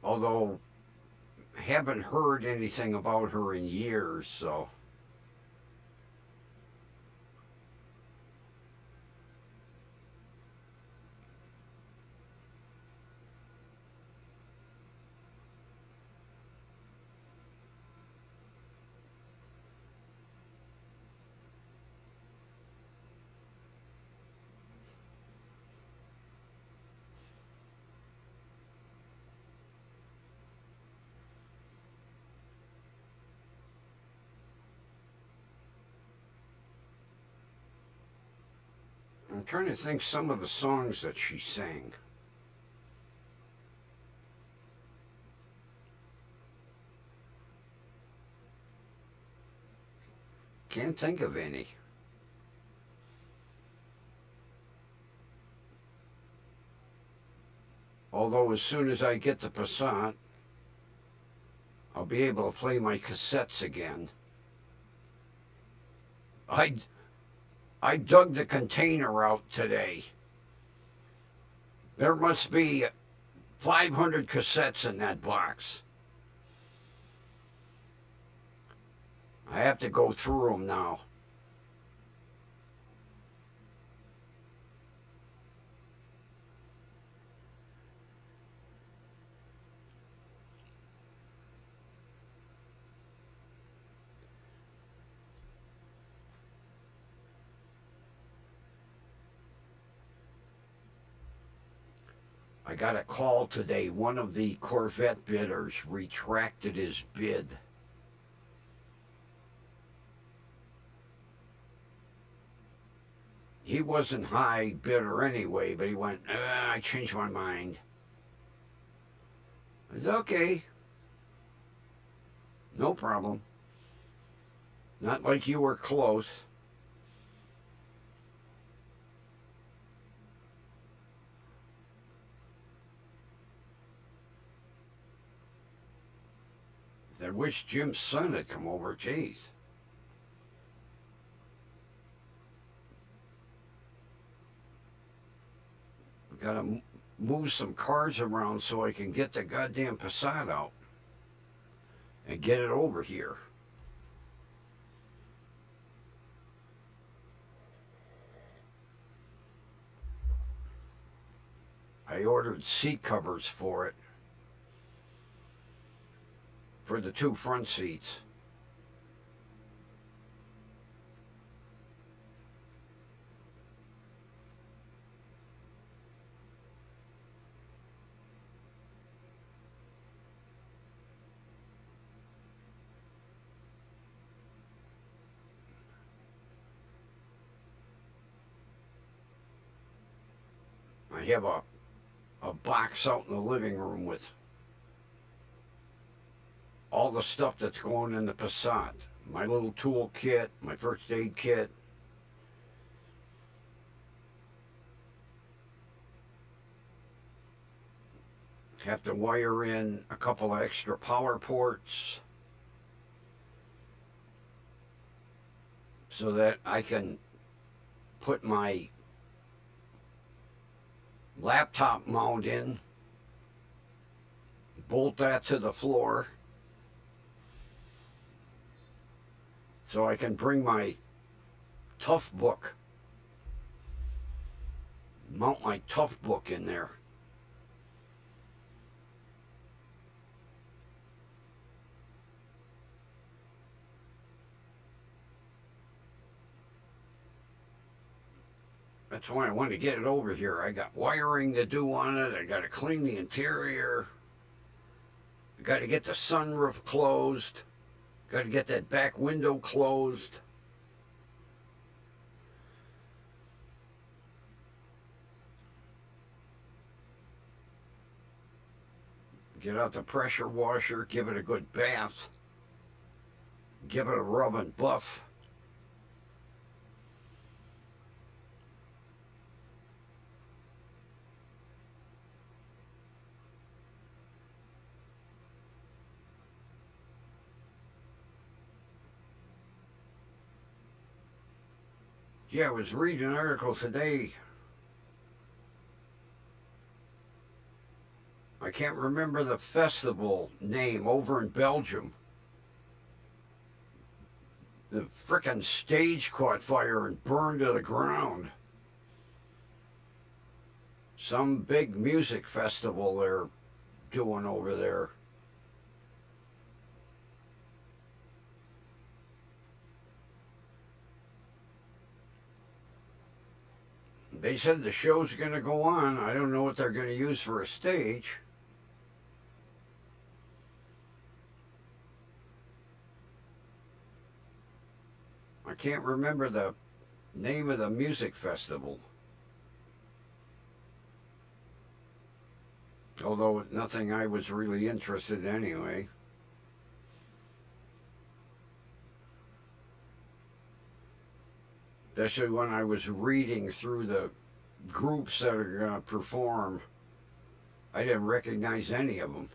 Although haven't heard anything about her in years, so I'm trying to think some of the songs that she sang. Can't think of any. Although as soon as I get the Passat, I'll be able to play my cassettes again. I dug the container out today. There must be 500 cassettes in that box. I have to go through them now. I got a call today. One of the Corvette bidders retracted his bid. He wasn't high bidder anyway, but he went, I changed my mind. I said, okay. No problem. Not like you were close. I wish Jim's son had come over. Jeez. We gotta move some cars around so I can get the goddamn Passat out and get it over here. I ordered seat covers for it, for the two front seats. I have a box out in the living room with all the stuff that's going in the Passat. My little tool kit, my first aid kit. Have to wire in a couple of extra power ports so that I can put my laptop mount in, bolt that to the floor so I can bring my Tough book, mount my Tough book in there. That's why I want to get it over here. I got wiring to do on it. I got to clean the interior. I got to get the sunroof closed. Got to get that back window closed. Get out the pressure washer. Give it a good bath. Give it a rub and buff. Yeah, I was reading an article today. I can't remember the festival name over in Belgium. The frickin' stage caught fire and burned to the ground. Some big music festival they're doing over there. They said the show's going to go on. I don't know what they're going to use for a stage. I can't remember the name of the music festival. Although nothing I was really interested in anyway. Especially when I was reading through the groups that are going to perform, I didn't recognize any of them.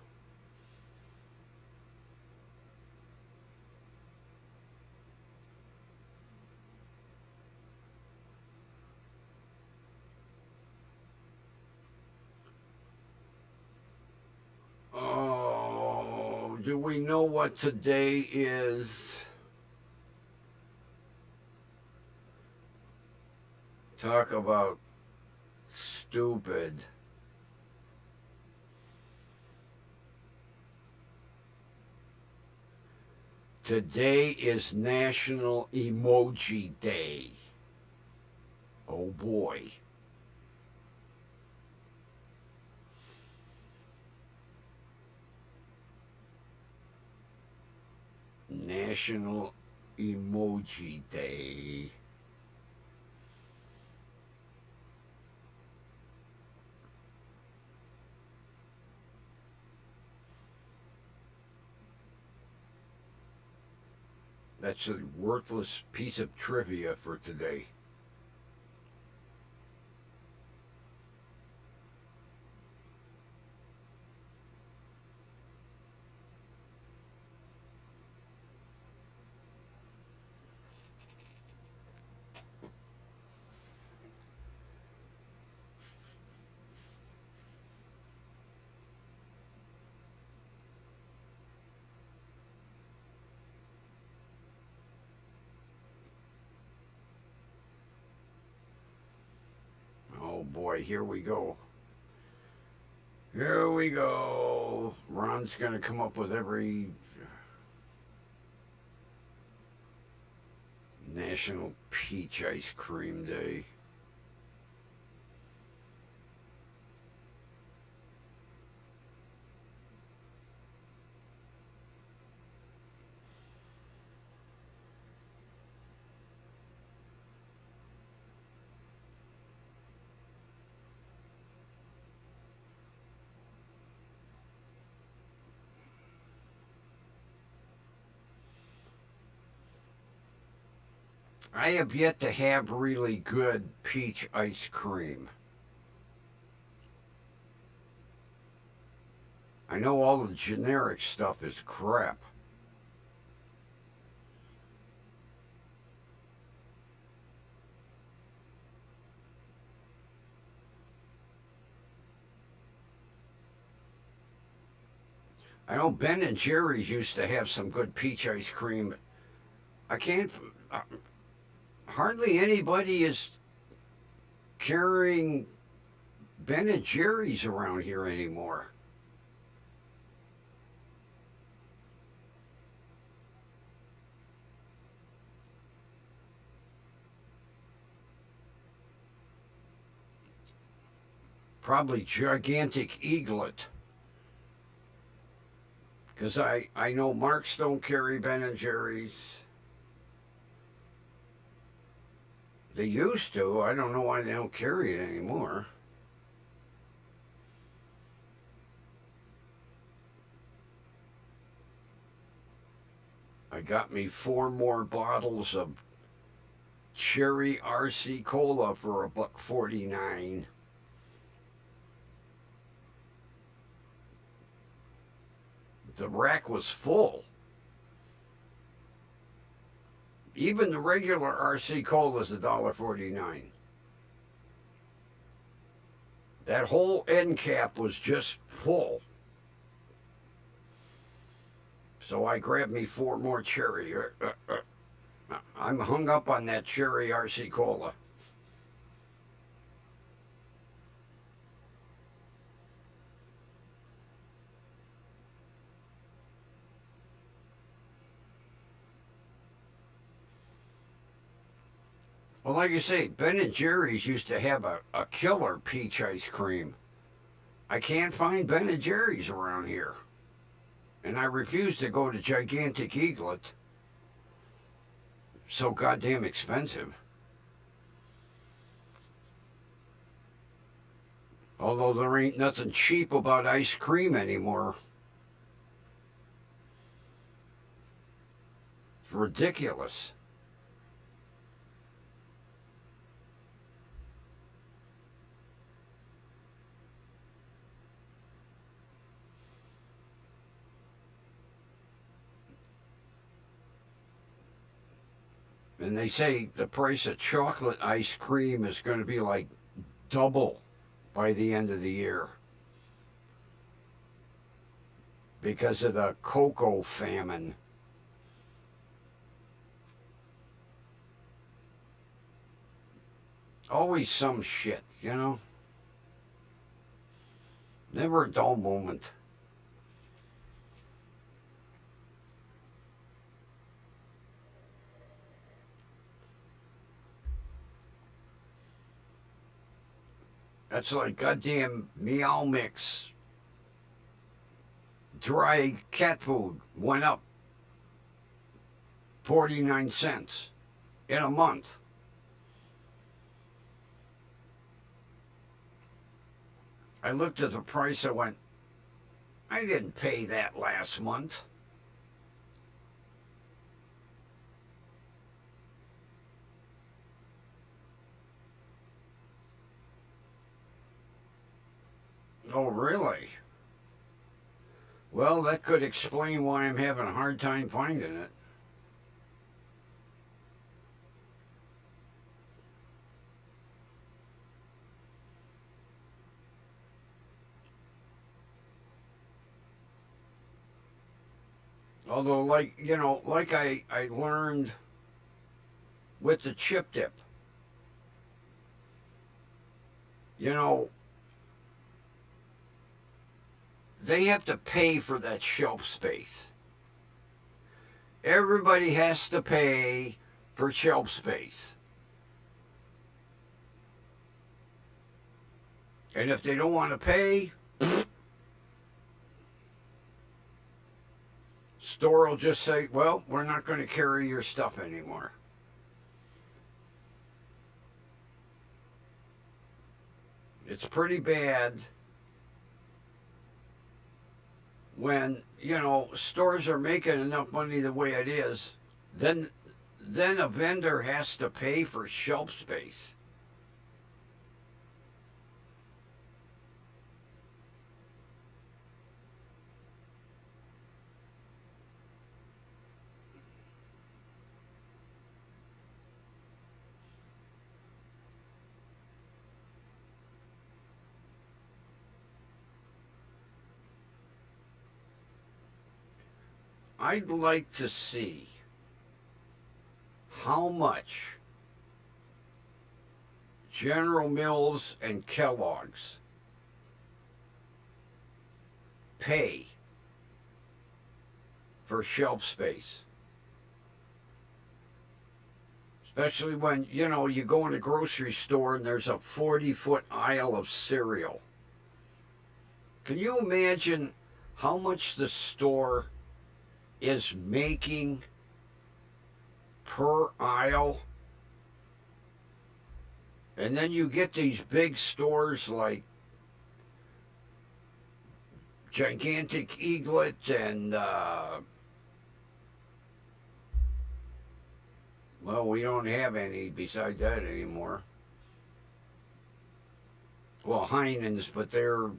Oh, do we know what today is? Talk about stupid. Today is National Emoji Day. Oh boy. National Emoji Day. That's a worthless piece of trivia for today. Oh boy, here we go. Here we go. Ron's going to come up with every National Peach Ice Cream Day. I have yet to have really good peach ice cream. I know all the generic stuff is crap. I know Ben and Jerry's used to have some good peach ice cream. I can't. Hardly anybody is carrying Ben and Jerry's around here anymore. Probably Gigantic Eaglet. Because I know Marks don't carry Ben and Jerry's. They used to. I don't know why they don't carry it anymore. I got me 4 more bottles of cherry RC Cola for $1.49. The rack was full. Even the regular RC Cola is $1.49. That whole end cap was just full. So I grabbed me 4 more cherry. I'm hung up on that cherry RC Cola. Well, like you say, Ben and Jerry's used to have a killer peach ice cream. I can't find Ben and Jerry's around here. And I refuse to go to Gigantic Eaglet. So goddamn expensive. Although there ain't nothing cheap about ice cream anymore. It's ridiculous. And they say the price of chocolate ice cream is going to be like double by the end of the year because of the cocoa famine. Always some shit, you know? Never a dull moment. That's like goddamn Meow Mix. Dry cat food went up 49 cents in a month. I looked at the price, I went, I didn't pay that last month. Oh, really? Well, that could explain why I'm having a hard time finding it. Although, like I learned with the chip dip, you know, they have to pay for that shelf space. Everybody has to pay for shelf space. And if they don't want to pay, store will just say, well, we're not going to carry your stuff anymore. It's pretty bad when, stores are making enough money the way it is, then a vendor has to pay for shelf space. I'd like to see how much General Mills and Kellogg's pay for shelf space. Especially when, you go in a grocery store and there's a 40-foot aisle of cereal. Can you imagine how much the store is making per aisle? And then you get these big stores like Gigantic Eaglet and well, we don't have any besides that anymore. Well, Heinen's, but they're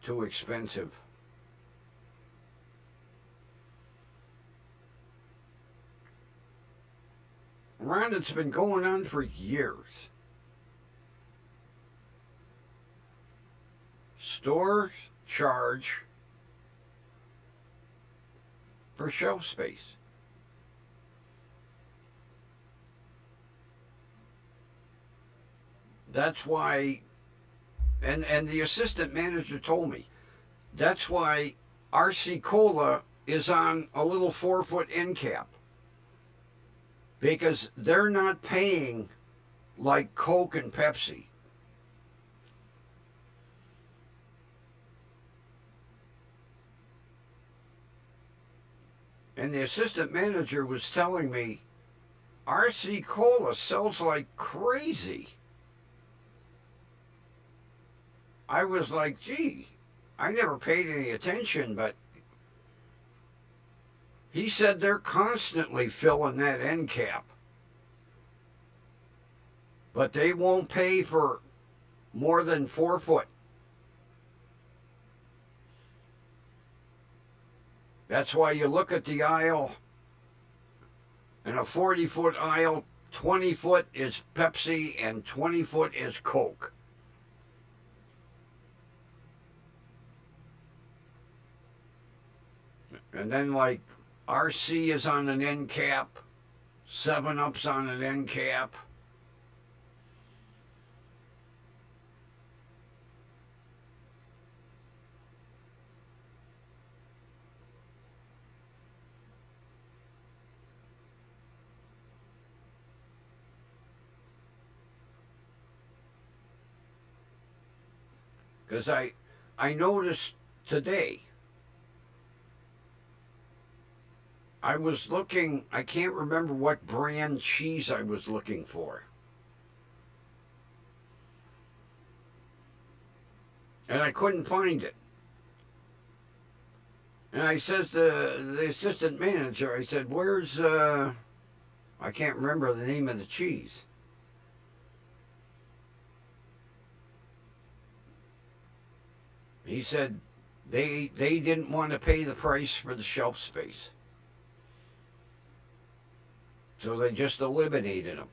too expensive. Ron, it's been going on for years. Stores charge for shelf space. That's why, and the assistant manager told me, that's why RC Cola is on a little 4-foot end cap. Because they're not paying like Coke and Pepsi. And the assistant manager was telling me RC Cola sells like crazy. I was like, gee, I never paid any attention, but he said they're constantly filling that end cap. But they won't pay for more than 4 foot. That's why you look at the aisle, in a 40-foot aisle, 20 foot is Pepsi and 20 foot is Coke. And then like RC is on an end cap, 7-Up's on an end cap. Because I noticed today I was looking, I can't remember what brand cheese I was looking for. And I couldn't find it. And I says to the assistant manager, I said, where's, I can't remember the name of the cheese. He said they didn't want to pay the price for the shelf space. So they just eliminated them.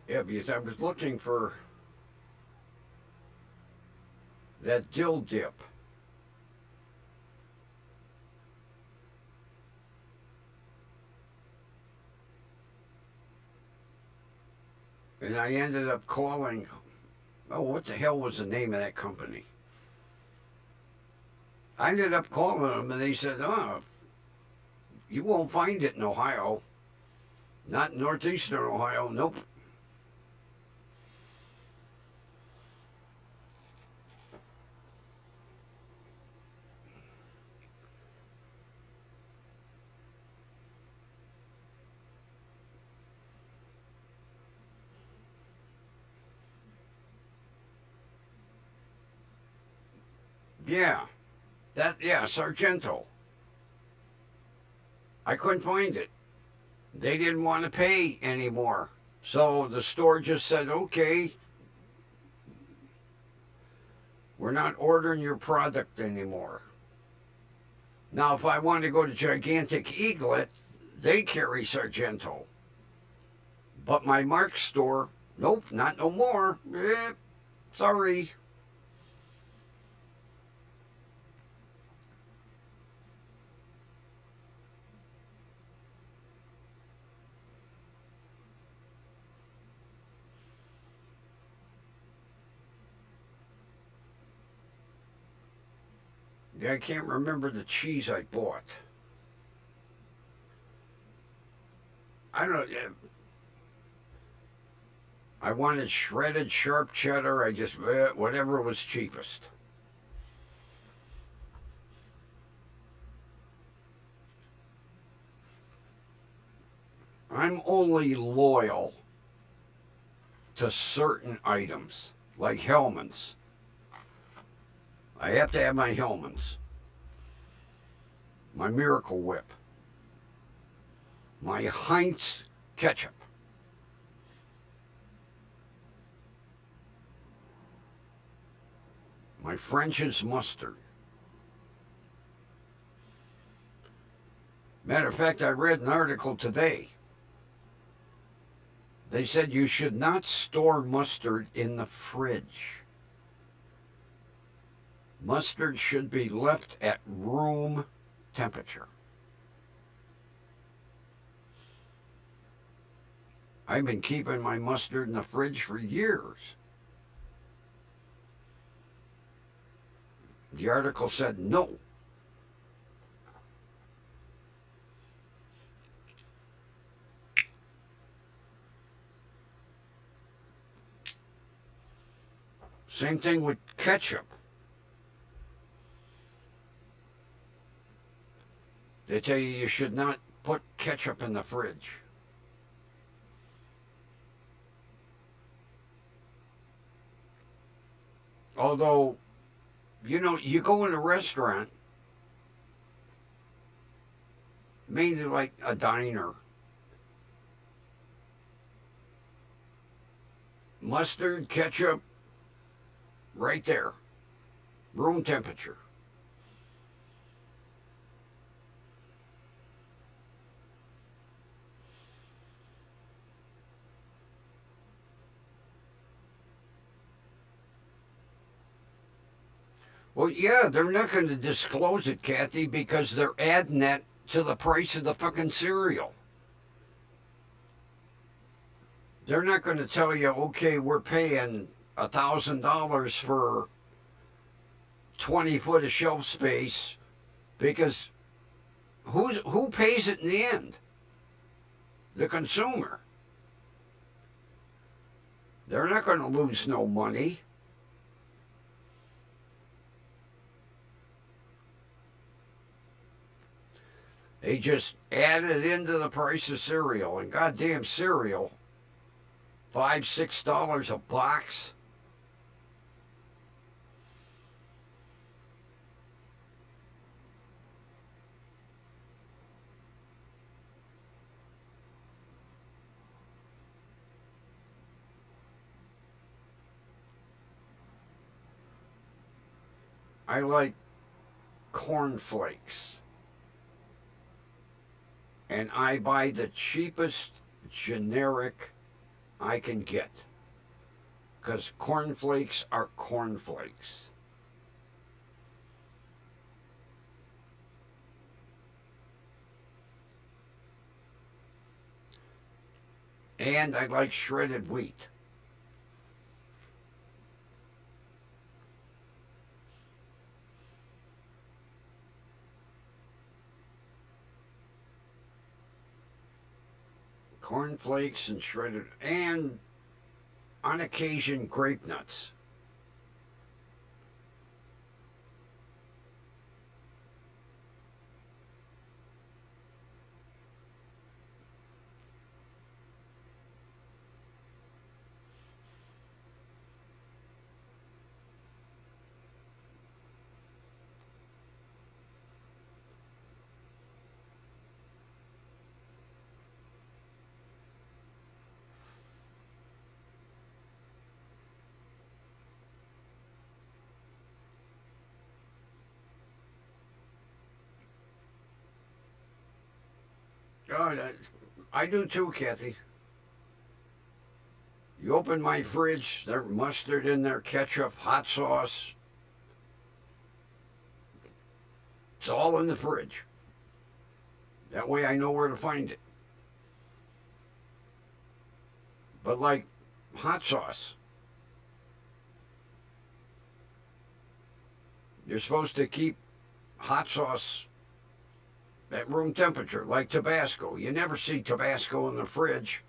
Yeah, because I was looking for that dill dip. And I ended up calling, oh, what the hell was the name of that company? I ended up calling them and they said, oh, you won't find it in Ohio. Not in northeastern Ohio, nope. Yeah, Sargento. I couldn't find it. They didn't want to pay anymore. So the store just said, okay, we're not ordering your product anymore. Now, if I wanted to go to Gigantic Eaglet, they carry Sargento. But my Mark store, nope, not no more. Sorry. I can't remember the cheese I bought. I don't know. I wanted shredded sharp cheddar. I just, whatever was cheapest. I'm only loyal to certain items, like Hellman's. I have to have my Hellman's, my Miracle Whip, my Heinz ketchup, my French's mustard. Matter of fact, I read an article today. They said you should not store mustard in the fridge. Mustard should be left at room temperature. I've been keeping my mustard in the fridge for years. The article said no. Same thing with ketchup. They tell you should not put ketchup in the fridge. Although, you go in a restaurant, mainly like a diner, mustard, ketchup, right there, room temperature. Well, yeah, they're not going to disclose it, Kathy, because they're adding that to the price of the fucking cereal. They're not going to tell you, okay, we're paying $1,000 for 20 foot of shelf space, because who pays it in the end? The consumer. They're not going to lose no money. They just add it into the price of cereal, and goddamn cereal, $5-6 a box. I like cornflakes. And I buy the cheapest generic I can get. Because cornflakes are cornflakes. And I like shredded wheat. Cornflakes and shredded, and on occasion grape nuts. Oh, I do too, Kathy. You open my fridge, there's mustard in there, ketchup, hot sauce. It's all in the fridge. That way I know where to find it. But like hot sauce, you're supposed to keep hot sauce at room temperature, like Tabasco. You never see Tabasco in the fridge,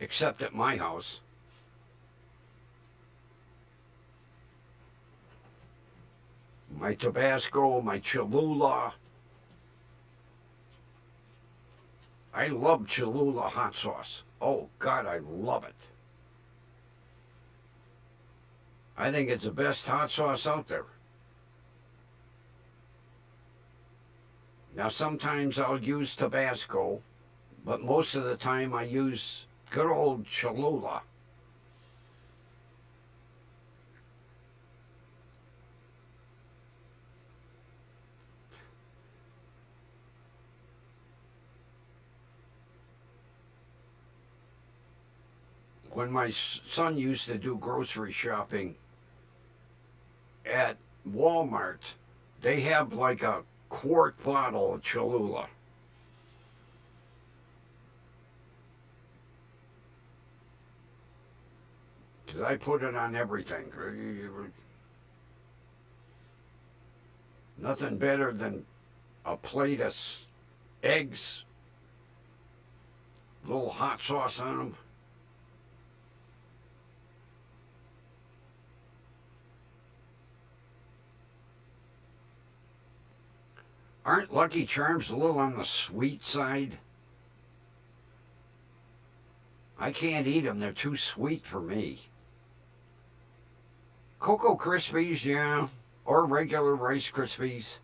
except at my house. My Tabasco, my Cholula. I love Cholula hot sauce. Oh, God, I love it. I think it's the best hot sauce out there. Now, sometimes I'll use Tabasco, but most of the time I use good old Cholula. When my son used to do grocery shopping at Walmart, they have like a quart bottle of Cholula. Because I put it on everything. Nothing better than a plate of eggs, a little hot sauce on them. Aren't Lucky Charms a little on the sweet side? I can't eat them. They're too sweet for me. Cocoa Krispies, yeah, or regular Rice Krispies.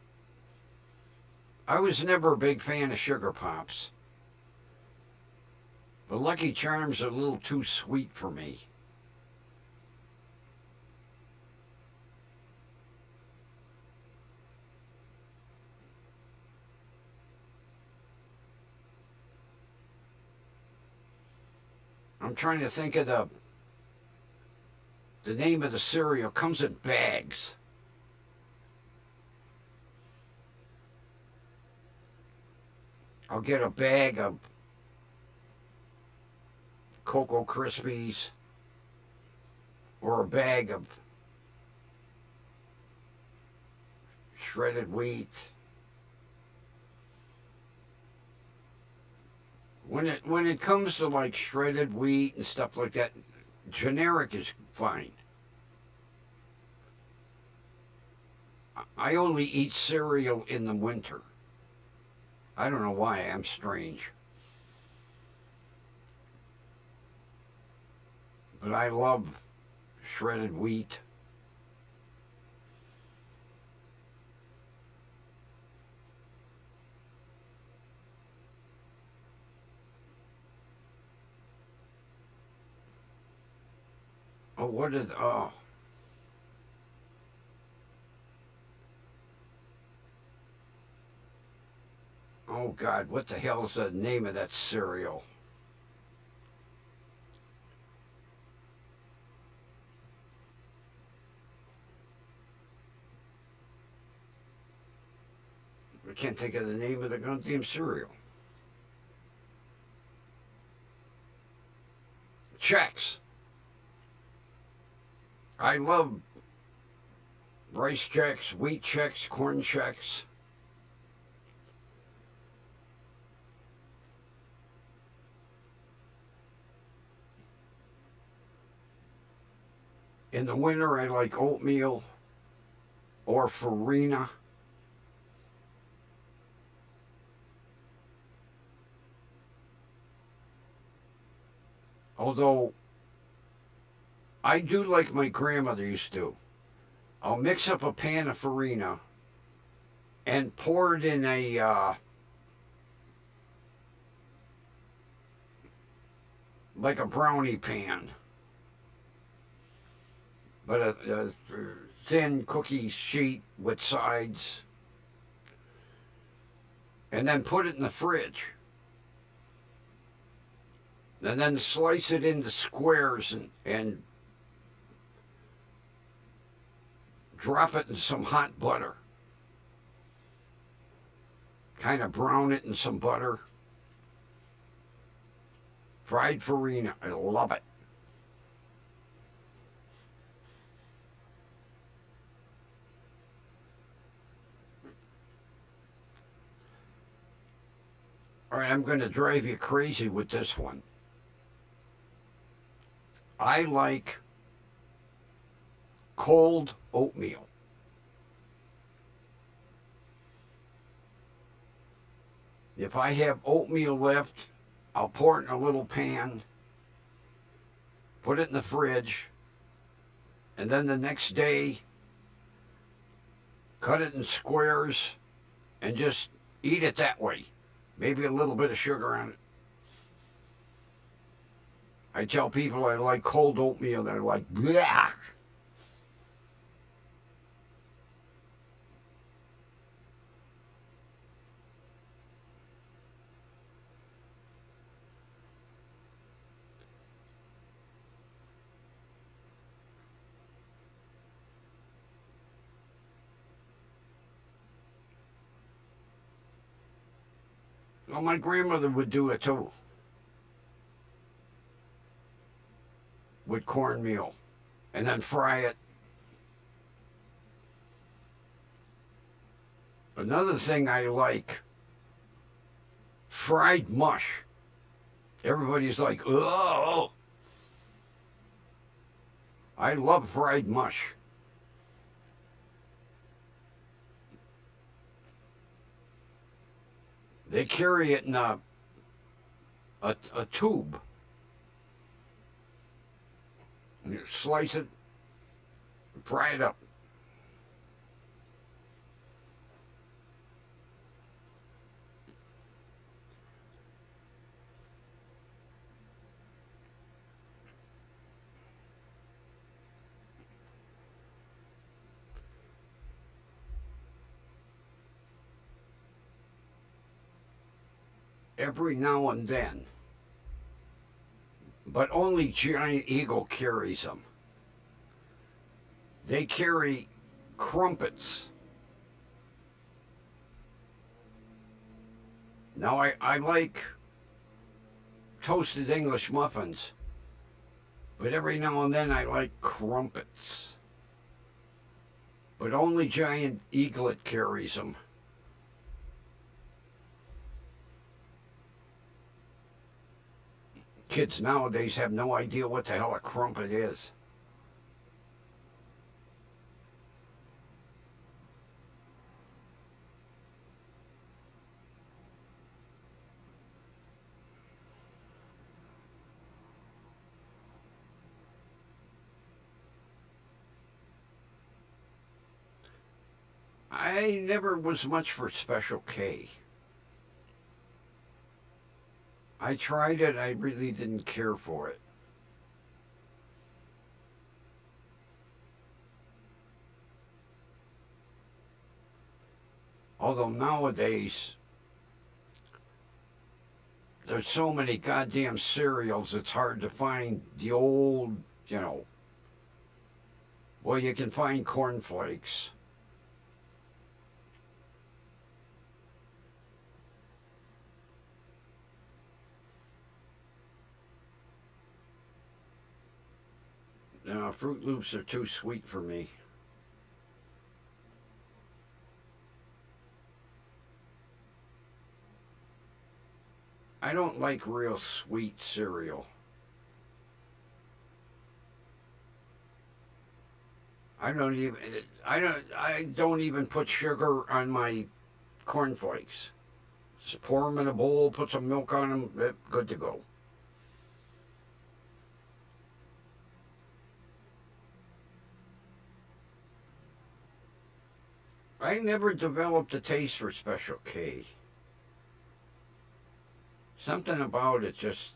I was never a big fan of Sugar Pops. But Lucky Charms are a little too sweet for me. I'm trying to think of the name of the cereal. It comes in bags. I'll get a bag of Cocoa Krispies. or a bag of shredded wheat. When it comes to like shredded wheat and stuff like that, generic is fine. I only eat cereal in the winter. I don't know why. I'm strange. But I love shredded wheat. Oh, what is, oh God, what the hell is the name of that cereal? I can't think of the name of the goddamn cereal. Chex. I love rice Chex, wheat Chex, corn Chex. In the winter, I like oatmeal or farina. Although I do like my grandmother used to. I'll mix up a pan of farina and pour it in a like a brownie pan, but a thin cookie sheet with sides, and then put it in the fridge. And then slice it into squares and drop it in some hot butter. Kind of brown it in some butter. Fried farina. I love it. All right, I'm going to drive you crazy with this one. I like cold oatmeal. If I have oatmeal left, I'll pour it in a little pan, put it in the fridge, and then the next day, cut it in squares and just eat it that way. Maybe a little bit of sugar on it. I tell people I like cold oatmeal. They're like, blah. Well, my grandmother would do it too. With cornmeal. And then fry it. Another thing I like, fried mush. Everybody's like, oh. I love fried mush. They carry it in a tube. And you slice it, fry it up. Every now and then, but only Giant Eagle carries them. They carry crumpets. Now, I like toasted English muffins, But every now and then I like crumpets. But only Giant Eaglet carries them. Kids nowadays have no idea what the hell a crumpet is. I never was much for Special K. I tried it, I really didn't care for it. Although nowadays, there's so many goddamn cereals, it's hard to find the old, you know. Well, you can find cornflakes. Fruit Loops are too sweet for me. I don't like real sweet cereal. I don't even put sugar on my cornflakes. Just pour them in a bowl, put some milk on them, good to go. I never developed a taste for Special K. Something about it just,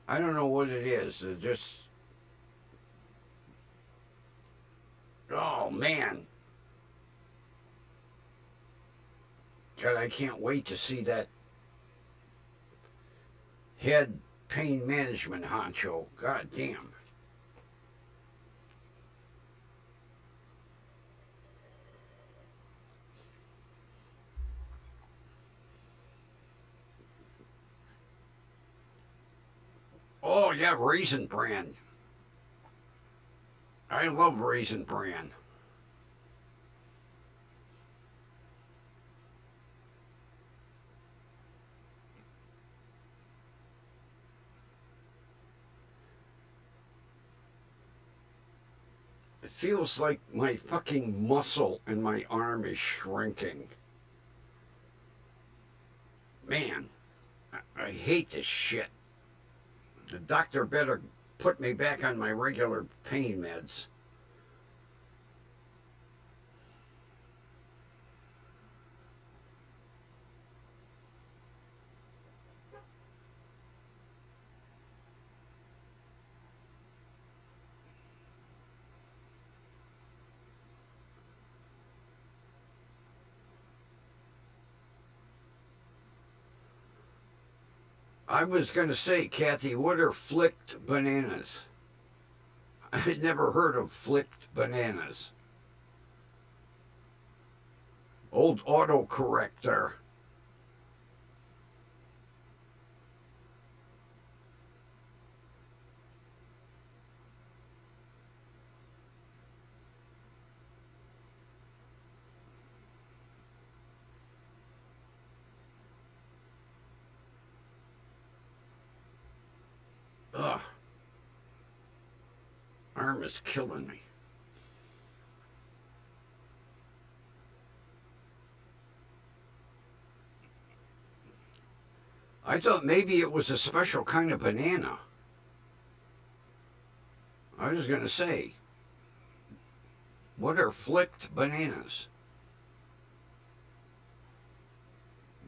I don't know what it is. It just, oh man. God, I can't wait to see that head pain management honcho. God damn. Oh yeah, Raisin Bran. I love Raisin Bran. It feels like my fucking muscle in my arm is shrinking. Man, I hate this shit. The doctor better put me back on my regular pain meds. I was going to say, Kathy, what are flicked bananas? I had never heard of flicked bananas. Old autocorrect there. Ugh. Arm is killing me. I thought maybe it was a special kind of banana. I was going to say, what are flicked bananas?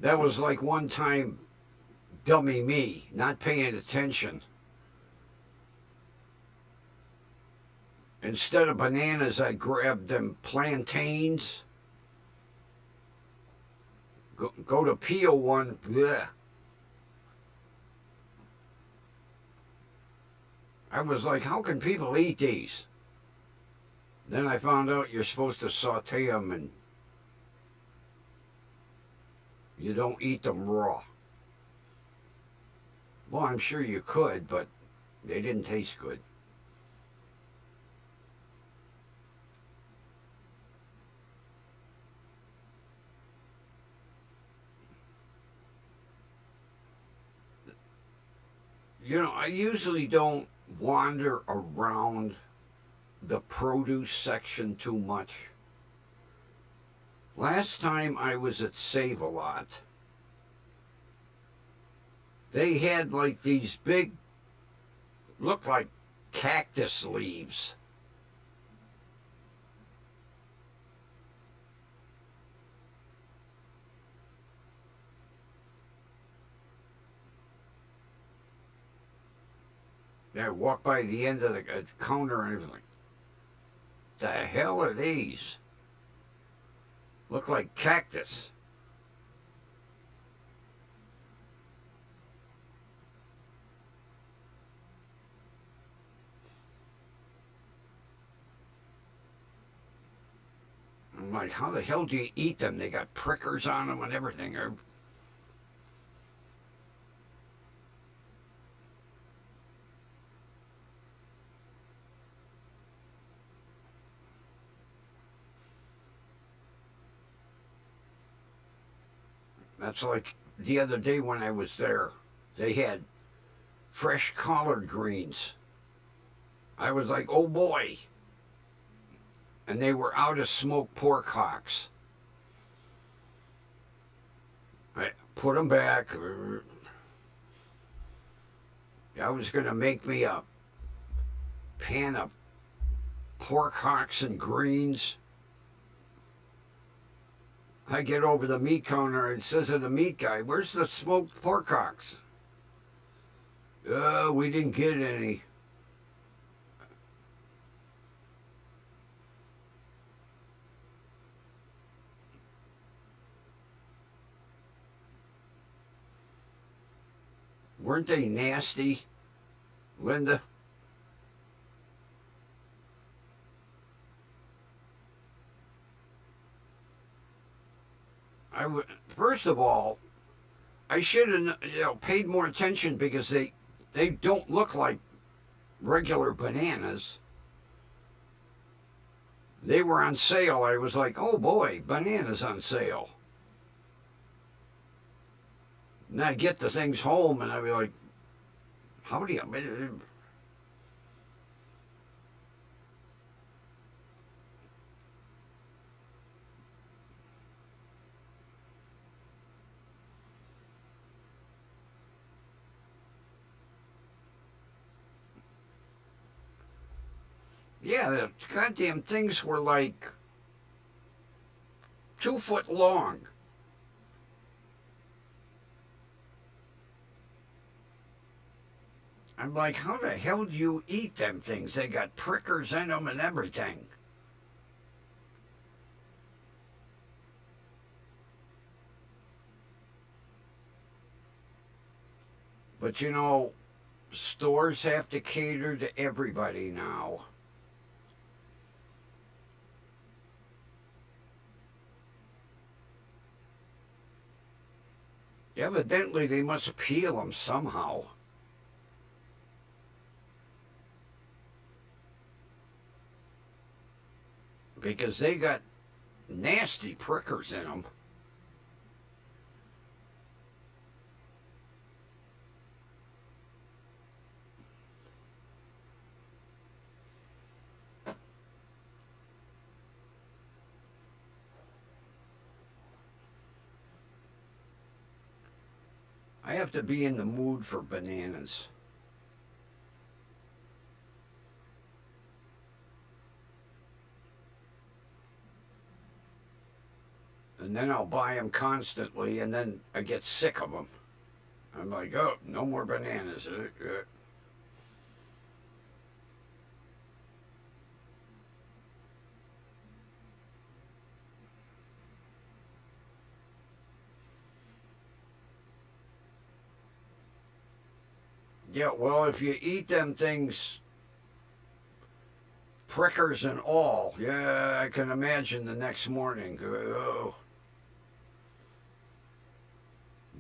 That was like one time, dummy me, not paying attention. Instead of bananas, I grabbed them plantains. Go to peel one. Blech. I was like, how can people eat these? Then I found out you're supposed to saute them and you don't eat them raw. Well, I'm sure you could, but they didn't taste good. You know, I usually don't wander around the produce section too much. Last time I was at Save a Lot, they had like these big, look like cactus leaves. I walk by the end of the counter and everything. The hell are these? Look like cactus. I'm like, how the hell do you eat them? They got prickers on them and everything. That's like the other day when I was there. They had fresh collard greens. I was like, oh boy. And they were out of smoked pork hocks. I put them back. I was going to make me a pan of pork hocks and greens. I get over the meat counter and says to the meat guy, where's the smoked pork hocks? We didn't get any. Weren't they nasty, Linda? First of all, I should have paid more attention because they don't look like regular bananas. They were on sale. I was like, oh boy, bananas on sale. And I'd get the things home and I'd be like, how do you. Yeah, the goddamn things were like 2 foot long. I'm like, how the hell do you eat them things? They got prickers in them and everything. But you know, stores have to cater to everybody now. Evidently, they must peel them somehow. Because they got nasty prickers in them. I have to be in the mood for bananas. And then I'll buy them constantly, and then I get sick of them. I'm like, oh, no more bananas. Yeah, well, if you eat them things, prickers and all, yeah, I can imagine the next morning. Oh,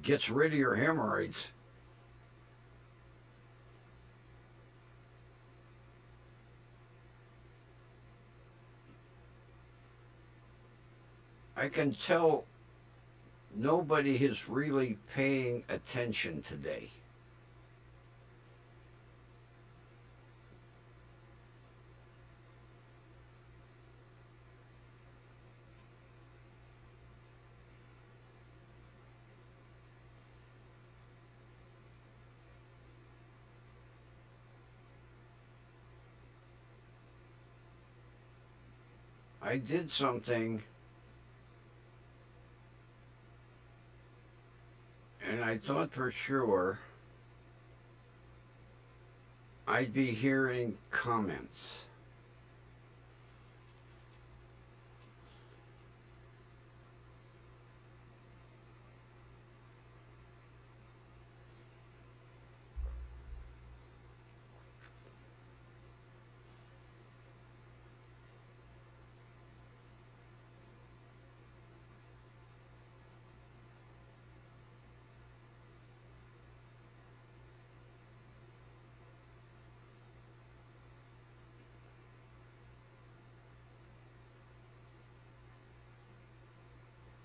gets rid of your hemorrhoids. I can tell nobody is really paying attention today. I did something and I thought for sure I'd be hearing comments.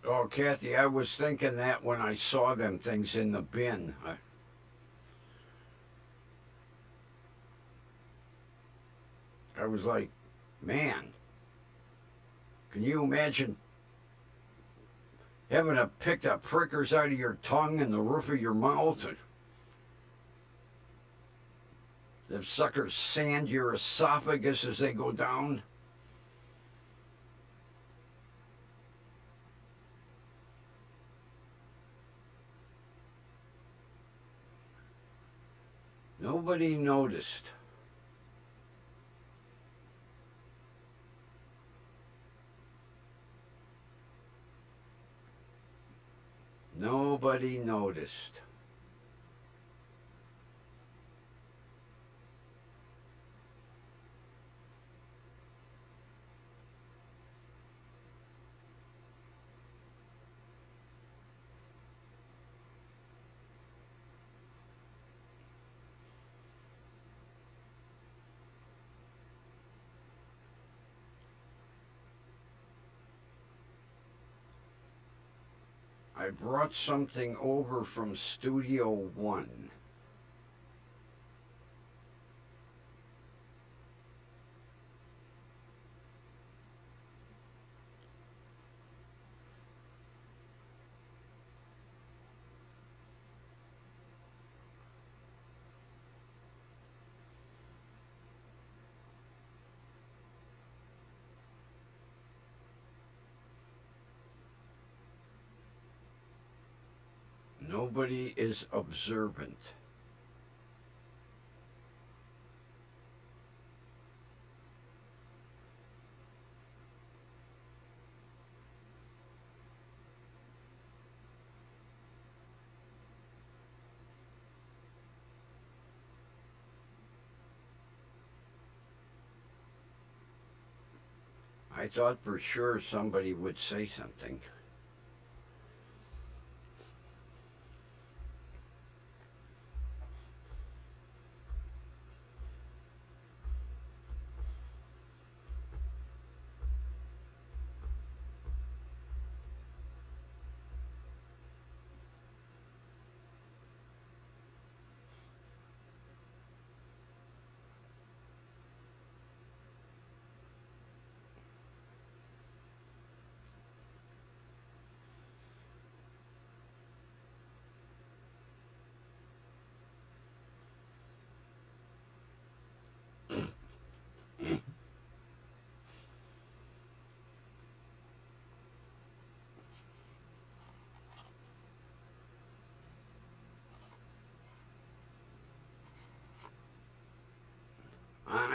Oh, Kathy, I was thinking that when I saw them things in the bin. I was like, man, can you imagine having to pick the prickers out of your tongue and the roof of your mouth? And the suckers sand your esophagus as they go down. Nobody noticed. Nobody noticed. I brought something over from Studio One. Nobody is observant. I thought for sure somebody would say something.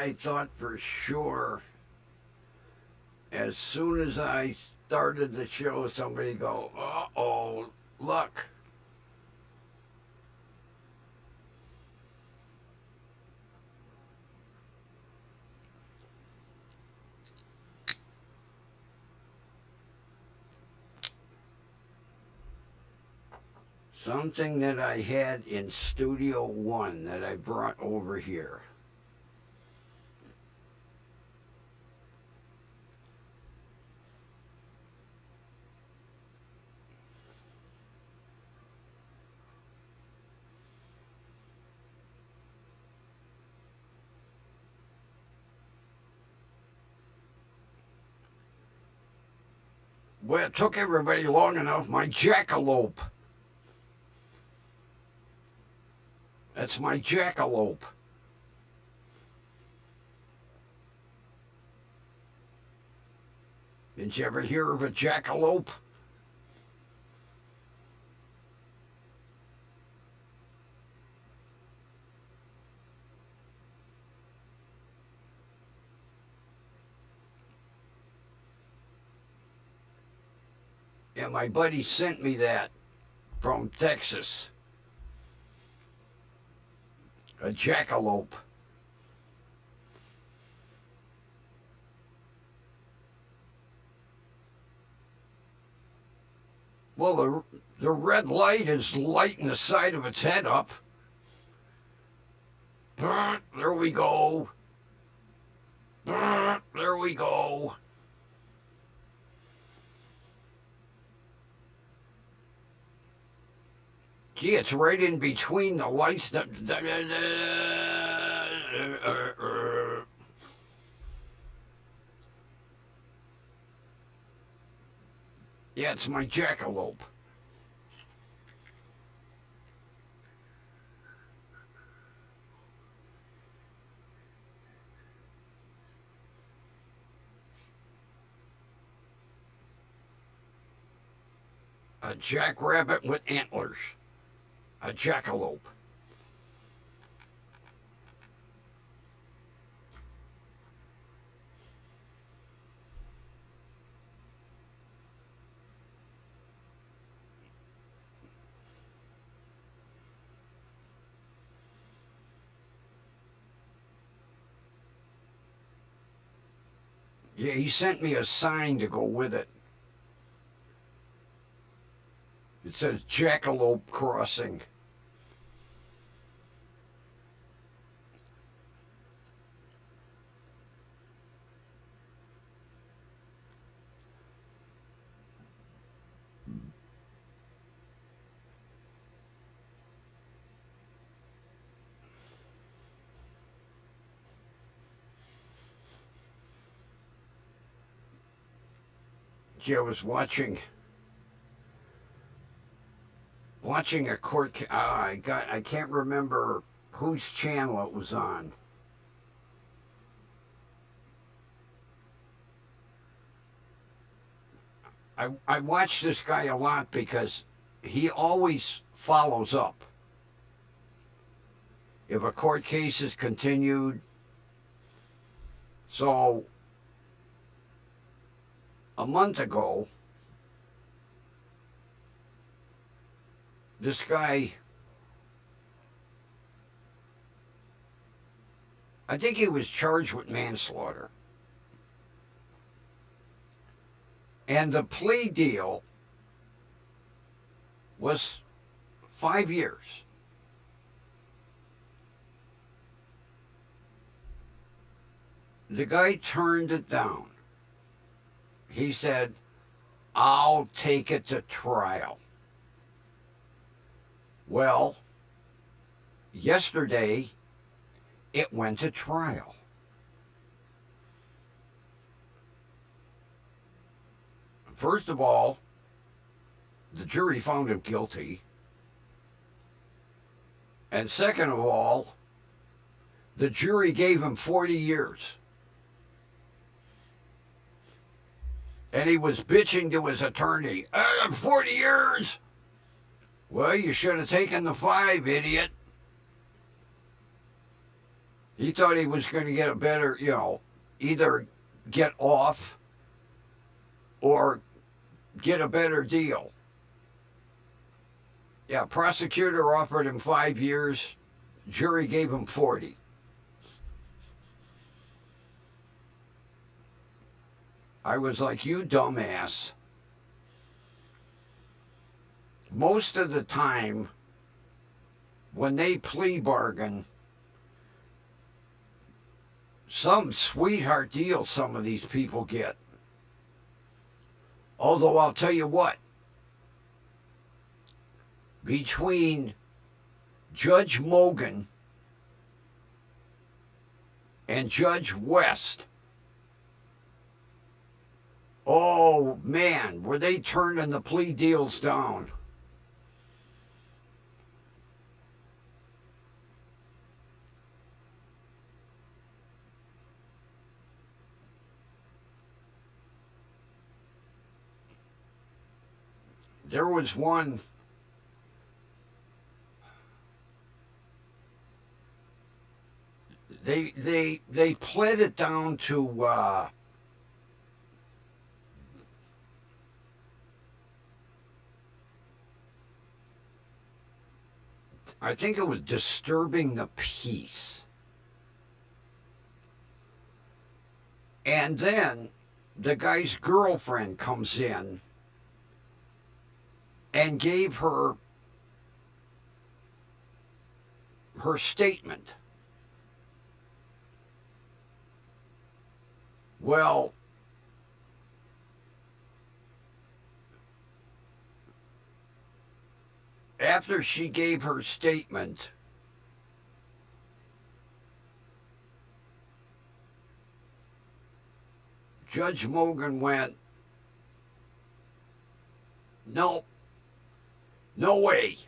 I thought for sure as soon as I started the show, somebody go, uh-oh, look. Something that I had in Studio One that I brought over here. Well, it took everybody long enough. My jackalope. That's my jackalope. Did you ever hear of a jackalope? Yeah, my buddy sent me that from Texas. A jackalope. Well, the red light is lighting the side of its head up. There we go. There we go. Gee, it's right in between the lights. Yeah, it's my jackalope. A jackrabbit with antlers. A jackalope. Yeah, he sent me a sign to go with it. It says Jackalope Crossing. Yeah, I was watching a court. I can't remember whose channel it was on. I watch this guy a lot because he always follows up. If a court case is continued, so a month ago, this guy, I think he was charged with manslaughter. And the plea deal was 5 years. The guy turned it down. He said, I'll take it to trial. Well, yesterday, it went to trial. First of all, the jury found him guilty. And second of all, the jury gave him 40 years. And he was bitching to his attorney, 40 years! Well, you should have taken the 5, idiot. He thought he was going to get a better, either get off or get a better deal. Yeah, prosecutor offered him 5 years. Jury gave him 40. I was like, you dumbass. Most of the time, when they plea bargain, some sweetheart deal some of these people get. Although I'll tell you what, between Judge Mogan and Judge West, oh Oh, man, were they turning the plea deals down. There was one. They pled it down to I think it was disturbing the peace. And then the guy's girlfriend comes in and gave her statement. Well, after she gave her statement, Judge Mogan went, no, no way.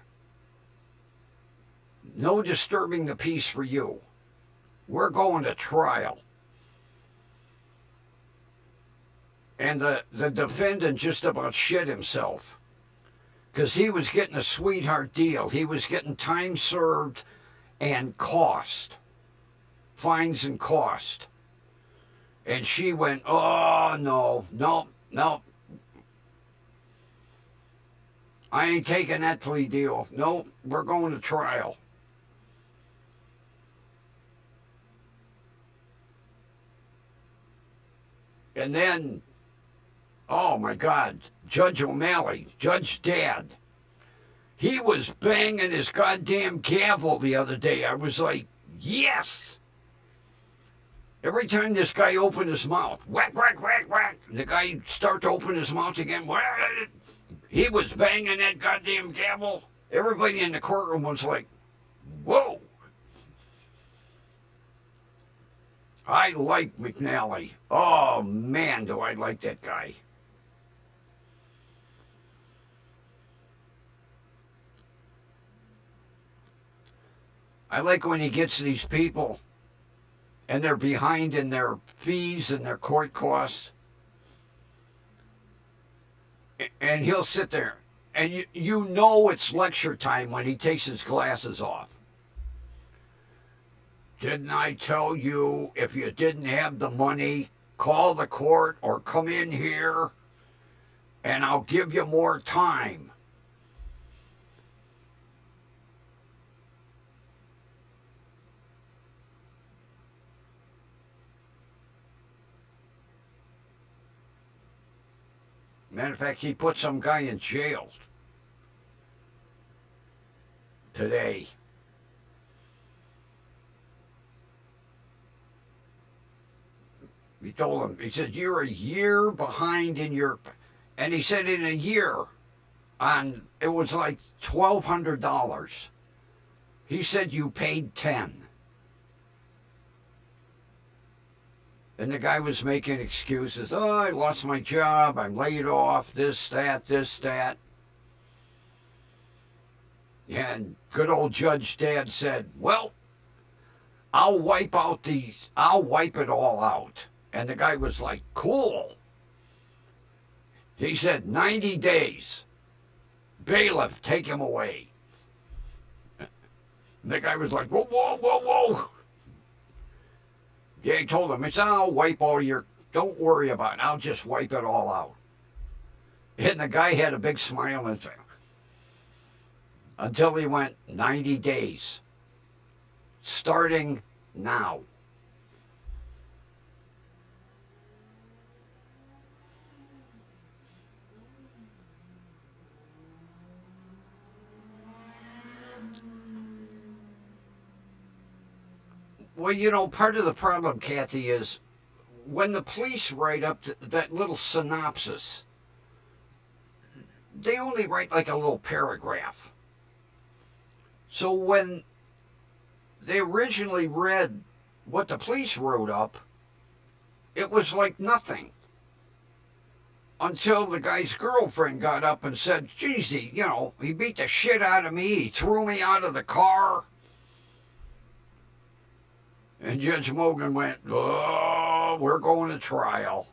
No disturbing the peace for you. We're going to trial. And the defendant just about shit himself because he was getting a sweetheart deal. He was getting time served and cost, fines and cost. And she went, oh, no. I ain't taking that plea deal. No, we're going to trial. And then, oh my God, Judge O'Malley, Judge Dad, he was banging his goddamn gavel the other day. I was like, yes. Every time this guy opened his mouth, whack, whack, whack, whack, the guy start to open his mouth again, whack, he was banging that goddamn gavel. Everybody in the courtroom was like, whoa. I like McNally. Oh, man, do I like that guy. I like when he gets these people and they're behind in their fees and their court costs. And he'll sit there and you know it's lecture time when he takes his glasses off. Didn't I tell you if you didn't have the money, call the court or come in here and I'll give you more time? Matter of fact, he put some guy in jail today. He told him, he said, you're a year behind in your, and he said in a year, it was like $1,200. He said you paid 10. And the guy was making excuses. Oh, I lost my job. I'm laid off. This, that. And good old Judge Dad said, well, I'll wipe it all out. And the guy was like, cool. He said, 90 days. Bailiff, take him away. And the guy was like, whoa. Yeah, he told him, he said, I'll wipe all your, don't worry about it. I'll just wipe it all out. And the guy had a big smile and said, until he went 90 days. Starting now. Well, you know, part of the problem, Kathy, is when the police write up that little synopsis, they only write like a little paragraph. So when they originally read what the police wrote up, it was like nothing. until the guy's girlfriend got up and said, geez, he beat the shit out of me. He threw me out of the car. And Judge Mogan went, oh, we're going to trial.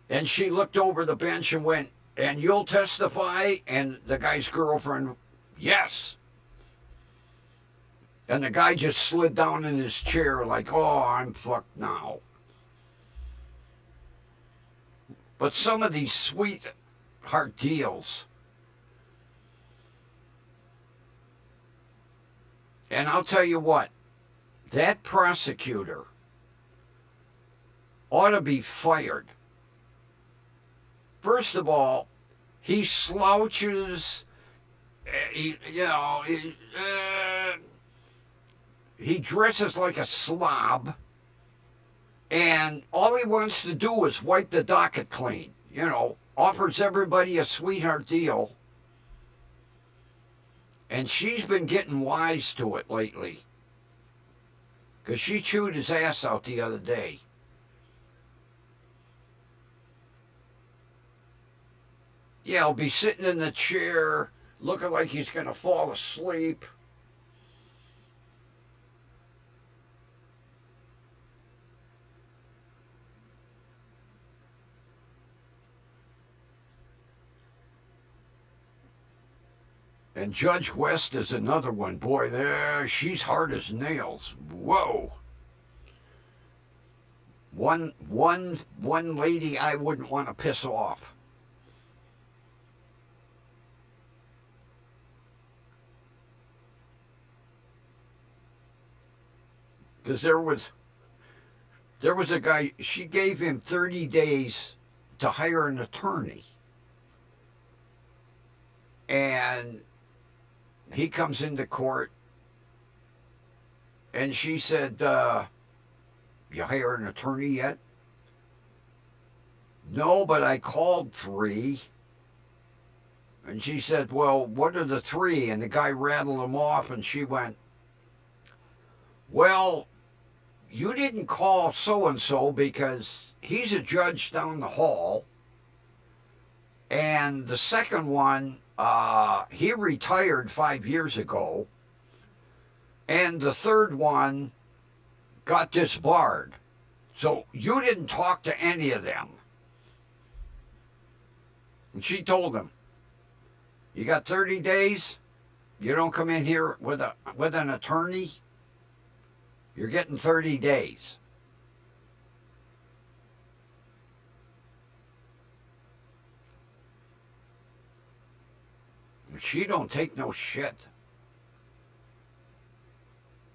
And she looked over the bench and went, and you'll testify? And the guy's girlfriend, yes. And the guy just slid down in his chair like, oh, I'm fucked now. But some of these sweetheart deals, and I'll tell you what, that prosecutor ought to be fired. First of all, he slouches, he dresses like a slob, and all he wants to do is wipe the docket clean. Offers everybody a sweetheart deal. And she's been getting wise to it lately, because she chewed his ass out the other day. Yeah, he'll be sitting in the chair looking like he's going to fall asleep. And Judge West is another one. Boy, she's hard as nails. Whoa. One lady I wouldn't want to piss off. Because there was a guy, she gave him 30 days to hire an attorney. And he comes into court, and she said, you hired an attorney yet? No, but I called 3. And she said, well, what are the 3? And the guy rattled them off, and she went, well, you didn't call so-and-so because he's a judge down the hall. And the second one, he retired 5 years ago. And the third one got disbarred. So you didn't talk to any of them. And she told him, you got 30 days? You don't come in here with an attorney? You're getting 30 days. She don't take no shit.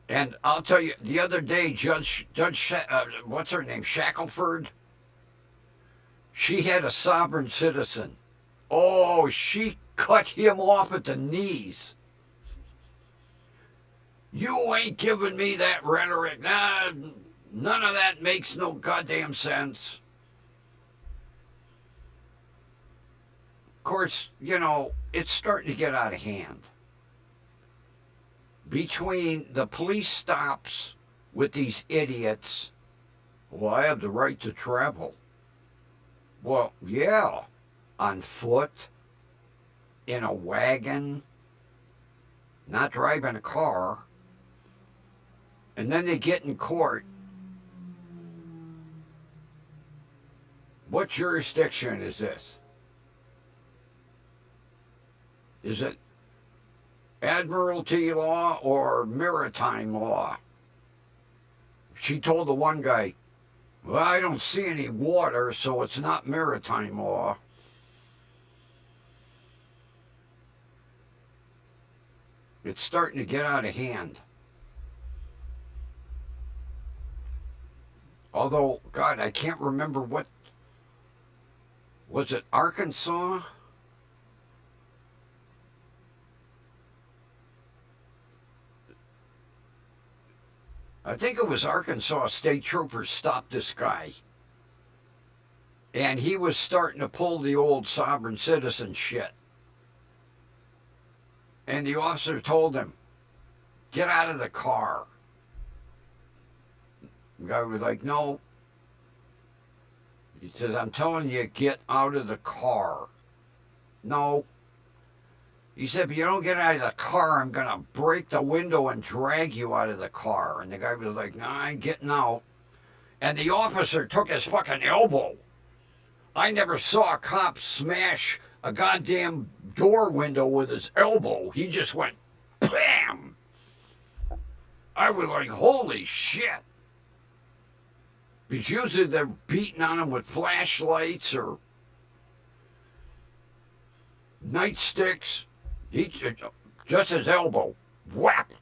And I'll tell you, the other day, Judge what's her name, Shackelford? She had a sovereign citizen. Oh, she cut him off at the knees. You ain't giving me that rhetoric. Nah, none of that makes no goddamn sense. Of course, it's starting to get out of hand. Between the police stops with these idiots, well, I have the right to travel. Well, yeah, on foot, in a wagon, not driving a car. And then they get in court. What jurisdiction is this? Is it admiralty law or maritime law? She told the one guy, well, I don't see any water, so it's not maritime law. It's starting to get out of hand. Although, God, I can't remember what, was it Arkansas? I think it was Arkansas state troopers stopped this guy. And he was starting to pull the old sovereign citizen shit. And the officer told him, get out of the car. The guy was like, no. He says, I'm telling you, get out of the car. No. He said, if you don't get out of the car, I'm going to break the window and drag you out of the car. And the guy was like, no, I ain't getting out. And the officer took his fucking elbow. I never saw a cop smash a goddamn door window with his elbow. He just went, bam! I was like, holy shit. Because usually they're beating on him with flashlights or nightsticks. He just his elbow, whap,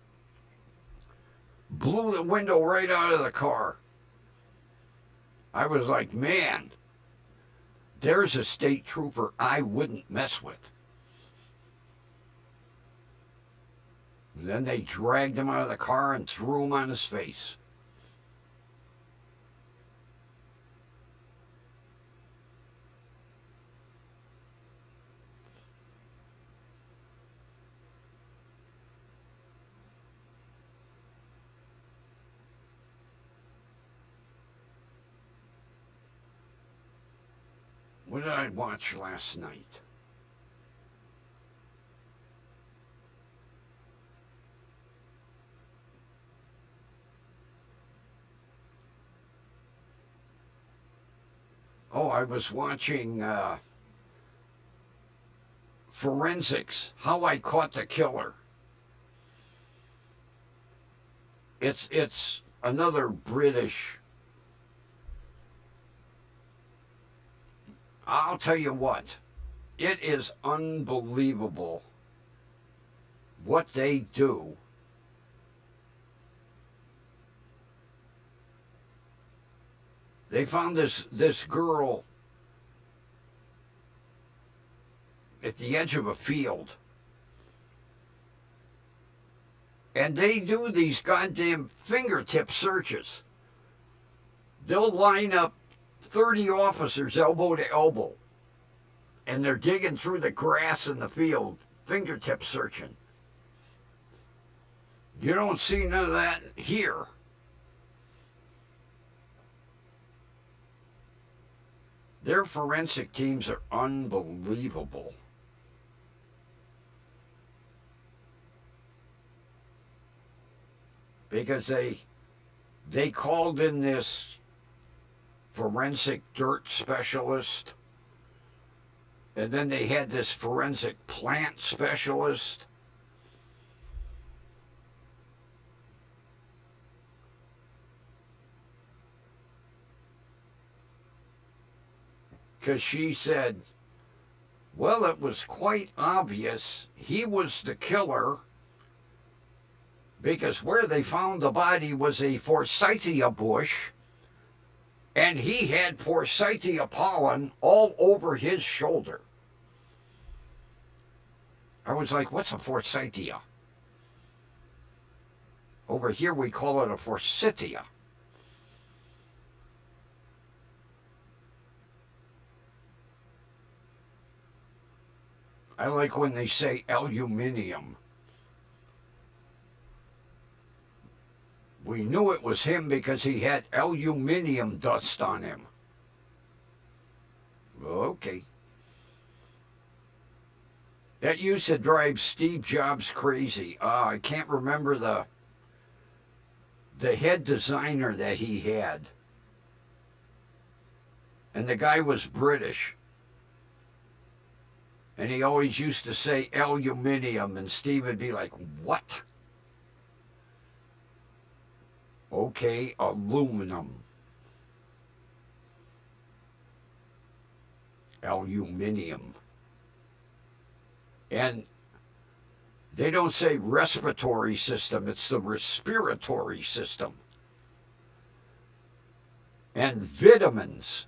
blew the window right out of the car. I was like, man, there's a state trooper I wouldn't mess with. And then they dragged him out of the car and threw him on his face. What did I watch last night? Oh, I was watching Forensics, How I Caught the Killer. It's another British. I'll tell you what, it is unbelievable what they do. They found this girl at the edge of a field. And they do these goddamn fingertip searches. They'll line up 30 officers elbow to elbow. And they're digging through the grass in the field, fingertip searching. You don't see none of that here. Their forensic teams are unbelievable. Because they called in this forensic dirt specialist, and then they had this forensic plant specialist. Because she said, well, it was quite obvious he was the killer because where they found the body was a forsythia bush, and he had forsythia pollen all over his shoulder. I was like, what's a forsythia? Over here we call it a forsythia. I like when they say aluminium. We knew it was him because he had aluminium dust on him. Okay. That used to drive Steve Jobs crazy. I can't remember the head designer that he had. And the guy was British. And he always used to say aluminium, and Steve would be like, what? Okay, aluminum. Aluminium. And they don't say respiratory system, it's the respiratory system. And vitamins.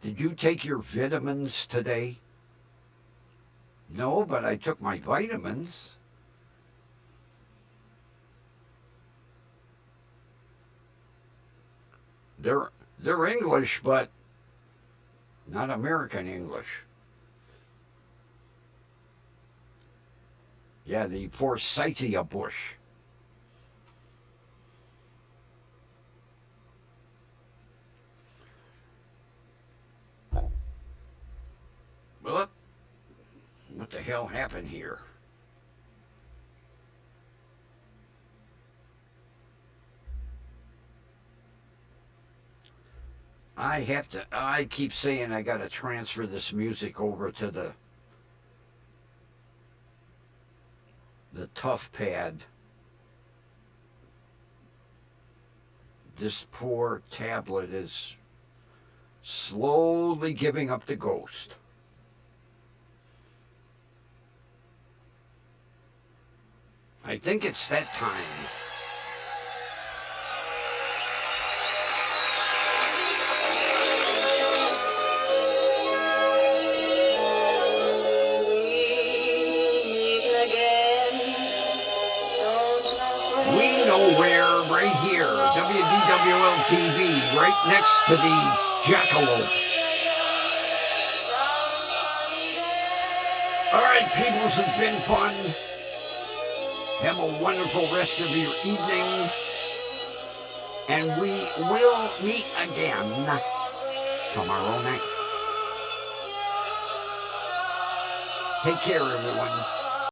Did you take your vitamins today? No, but I took my vitamins. They're English, but not American English. Yeah, the forsythia bush. What the hell happened here? I keep saying I gotta transfer this music over to the tough pad. This poor tablet is slowly giving up the ghost. I think it's that time. We know where, right here, WDWL TV, right next to the jackalope. All right, peoples, it's been fun. Have a wonderful rest of your evening. And we will meet again tomorrow night. Take care, everyone.